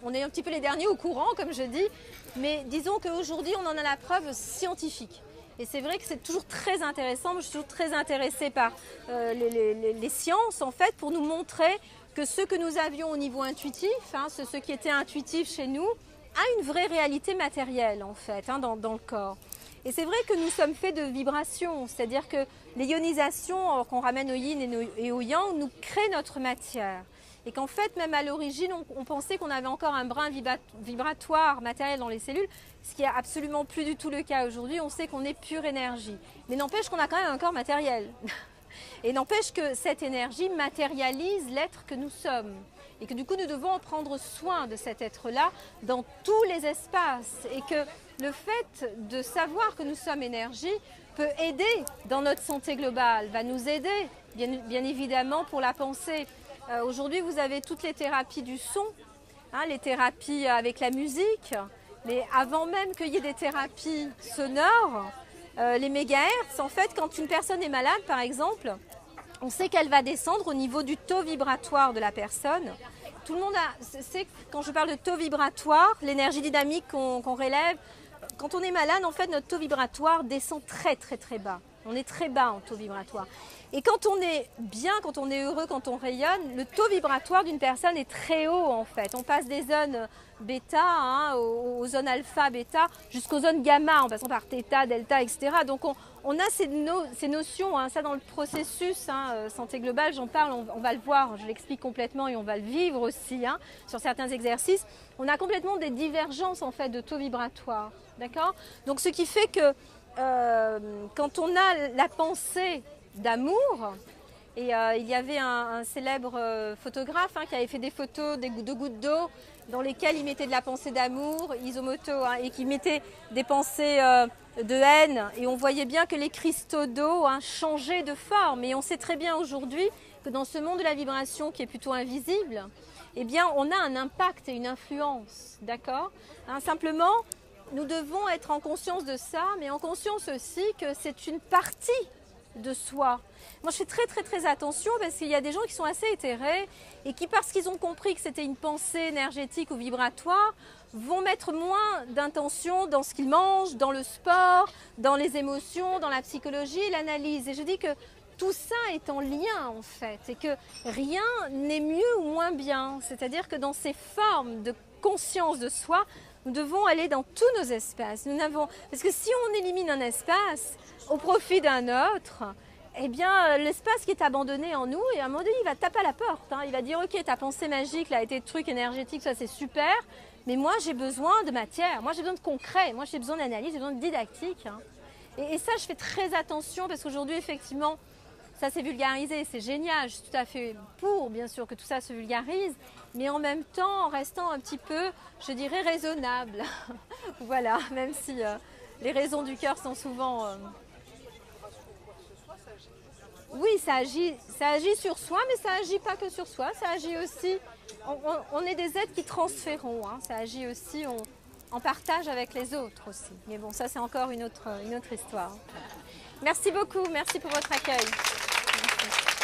on est un petit peu les derniers au courant, comme je dis, mais disons qu'aujourd'hui, on en a la preuve scientifique. Et c'est vrai que c'est toujours très intéressant, moi je suis toujours très intéressée par les sciences en fait pour nous montrer que ce que nous avions au niveau intuitif, hein, ce qui était intuitif chez nous, a une vraie réalité matérielle en fait hein, dans le corps. Et c'est vrai que nous sommes faits de vibrations, c'est-à-dire que les ionisations qu'on ramène au yin et au yang nous créent notre matière. Et qu'en fait, même à l'origine, on pensait qu'on avait encore un brin vibratoire matériel dans les cellules, ce qui n'est absolument plus du tout le cas aujourd'hui. On sait qu'on est pure énergie. Mais n'empêche qu'on a quand même un corps matériel. Et n'empêche que cette énergie matérialise l'être que nous sommes. Et que du coup, nous devons en prendre soin de cet être-là dans tous les espaces. Et que le fait de savoir que nous sommes énergie peut aider dans notre santé globale, va nous aider, bien évidemment, pour la pensée. Aujourd'hui, vous avez toutes les thérapies du son, hein, les thérapies avec la musique, mais avant même qu'il y ait des thérapies sonores, les mégahertz, en fait, quand une personne est malade, par exemple, on sait qu'elle va descendre au niveau du taux vibratoire de la personne. Tout le monde sait, quand je parle de taux vibratoire, l'énergie dynamique qu'on relève, quand on est malade, en fait, notre taux vibratoire descend très, très, très bas. On est très bas en taux vibratoire. Et quand on est bien, quand on est heureux, quand on rayonne, le taux vibratoire d'une personne est très haut en fait. On passe des zones bêta, hein, aux zones alpha, bêta, jusqu'aux zones gamma, en passant par θ, delta, etc. Donc on a ces notions, hein, ça dans le processus santé globale, j'en parle, on va le voir, je l'explique complètement et on va le vivre aussi hein, sur certains exercices. On a complètement des divergences en fait de taux vibratoire, d'accord? Donc ce qui fait que quand on a la pensée d'amour, et il y avait un célèbre photographe hein, qui avait fait des photos de gouttes d'eau dans lesquelles il mettait de la pensée d'amour, Isomoto, hein, et qui mettait des pensées de haine, et on voyait bien que les cristaux d'eau hein, changeaient de forme, et on sait très bien aujourd'hui que dans ce monde de la vibration qui est plutôt invisible, eh bien on a un impact et une influence, d'accord hein, simplement, nous devons être en conscience de ça, mais en conscience aussi que c'est une partie de soi. Moi, je fais très attention parce qu'il y a des gens qui sont assez éthérés et qui, parce qu'ils ont compris que c'était une pensée énergétique ou vibratoire, vont mettre moins d'intention dans ce qu'ils mangent, dans le sport, dans les émotions, dans la psychologie et l'analyse. Et je dis que tout ça est en lien en fait et que rien n'est mieux ou moins bien. C'est-à-dire que dans ces formes de conscience de soi, nous devons aller dans tous nos espaces. Parce que si on élimine un espace au profit d'un autre, eh bien l'espace qui est abandonné en nous, et à un moment donné, il va taper à la porte. Hein. Il va dire, ok, ta pensée magique, là, tes trucs énergétiques, ça c'est super, mais moi j'ai besoin de matière, moi j'ai besoin de concret, moi j'ai besoin d'analyse, j'ai besoin de didactique. Hein. Et ça, je fais très attention parce qu'aujourd'hui, effectivement, ça s'est vulgarisé, c'est génial, je suis tout à fait pour, bien sûr, que tout ça se vulgarise, mais en même temps, en restant un petit peu, je dirais, raisonnable. Voilà, même si les raisons du cœur sont souvent... Oui, ça agit sur soi, mais ça agit pas que sur soi, ça agit aussi... On est des êtres qui transférons, hein, ça agit aussi en partage avec les autres aussi. Mais bon, ça c'est encore une autre histoire. Merci beaucoup, merci pour votre accueil. Merci.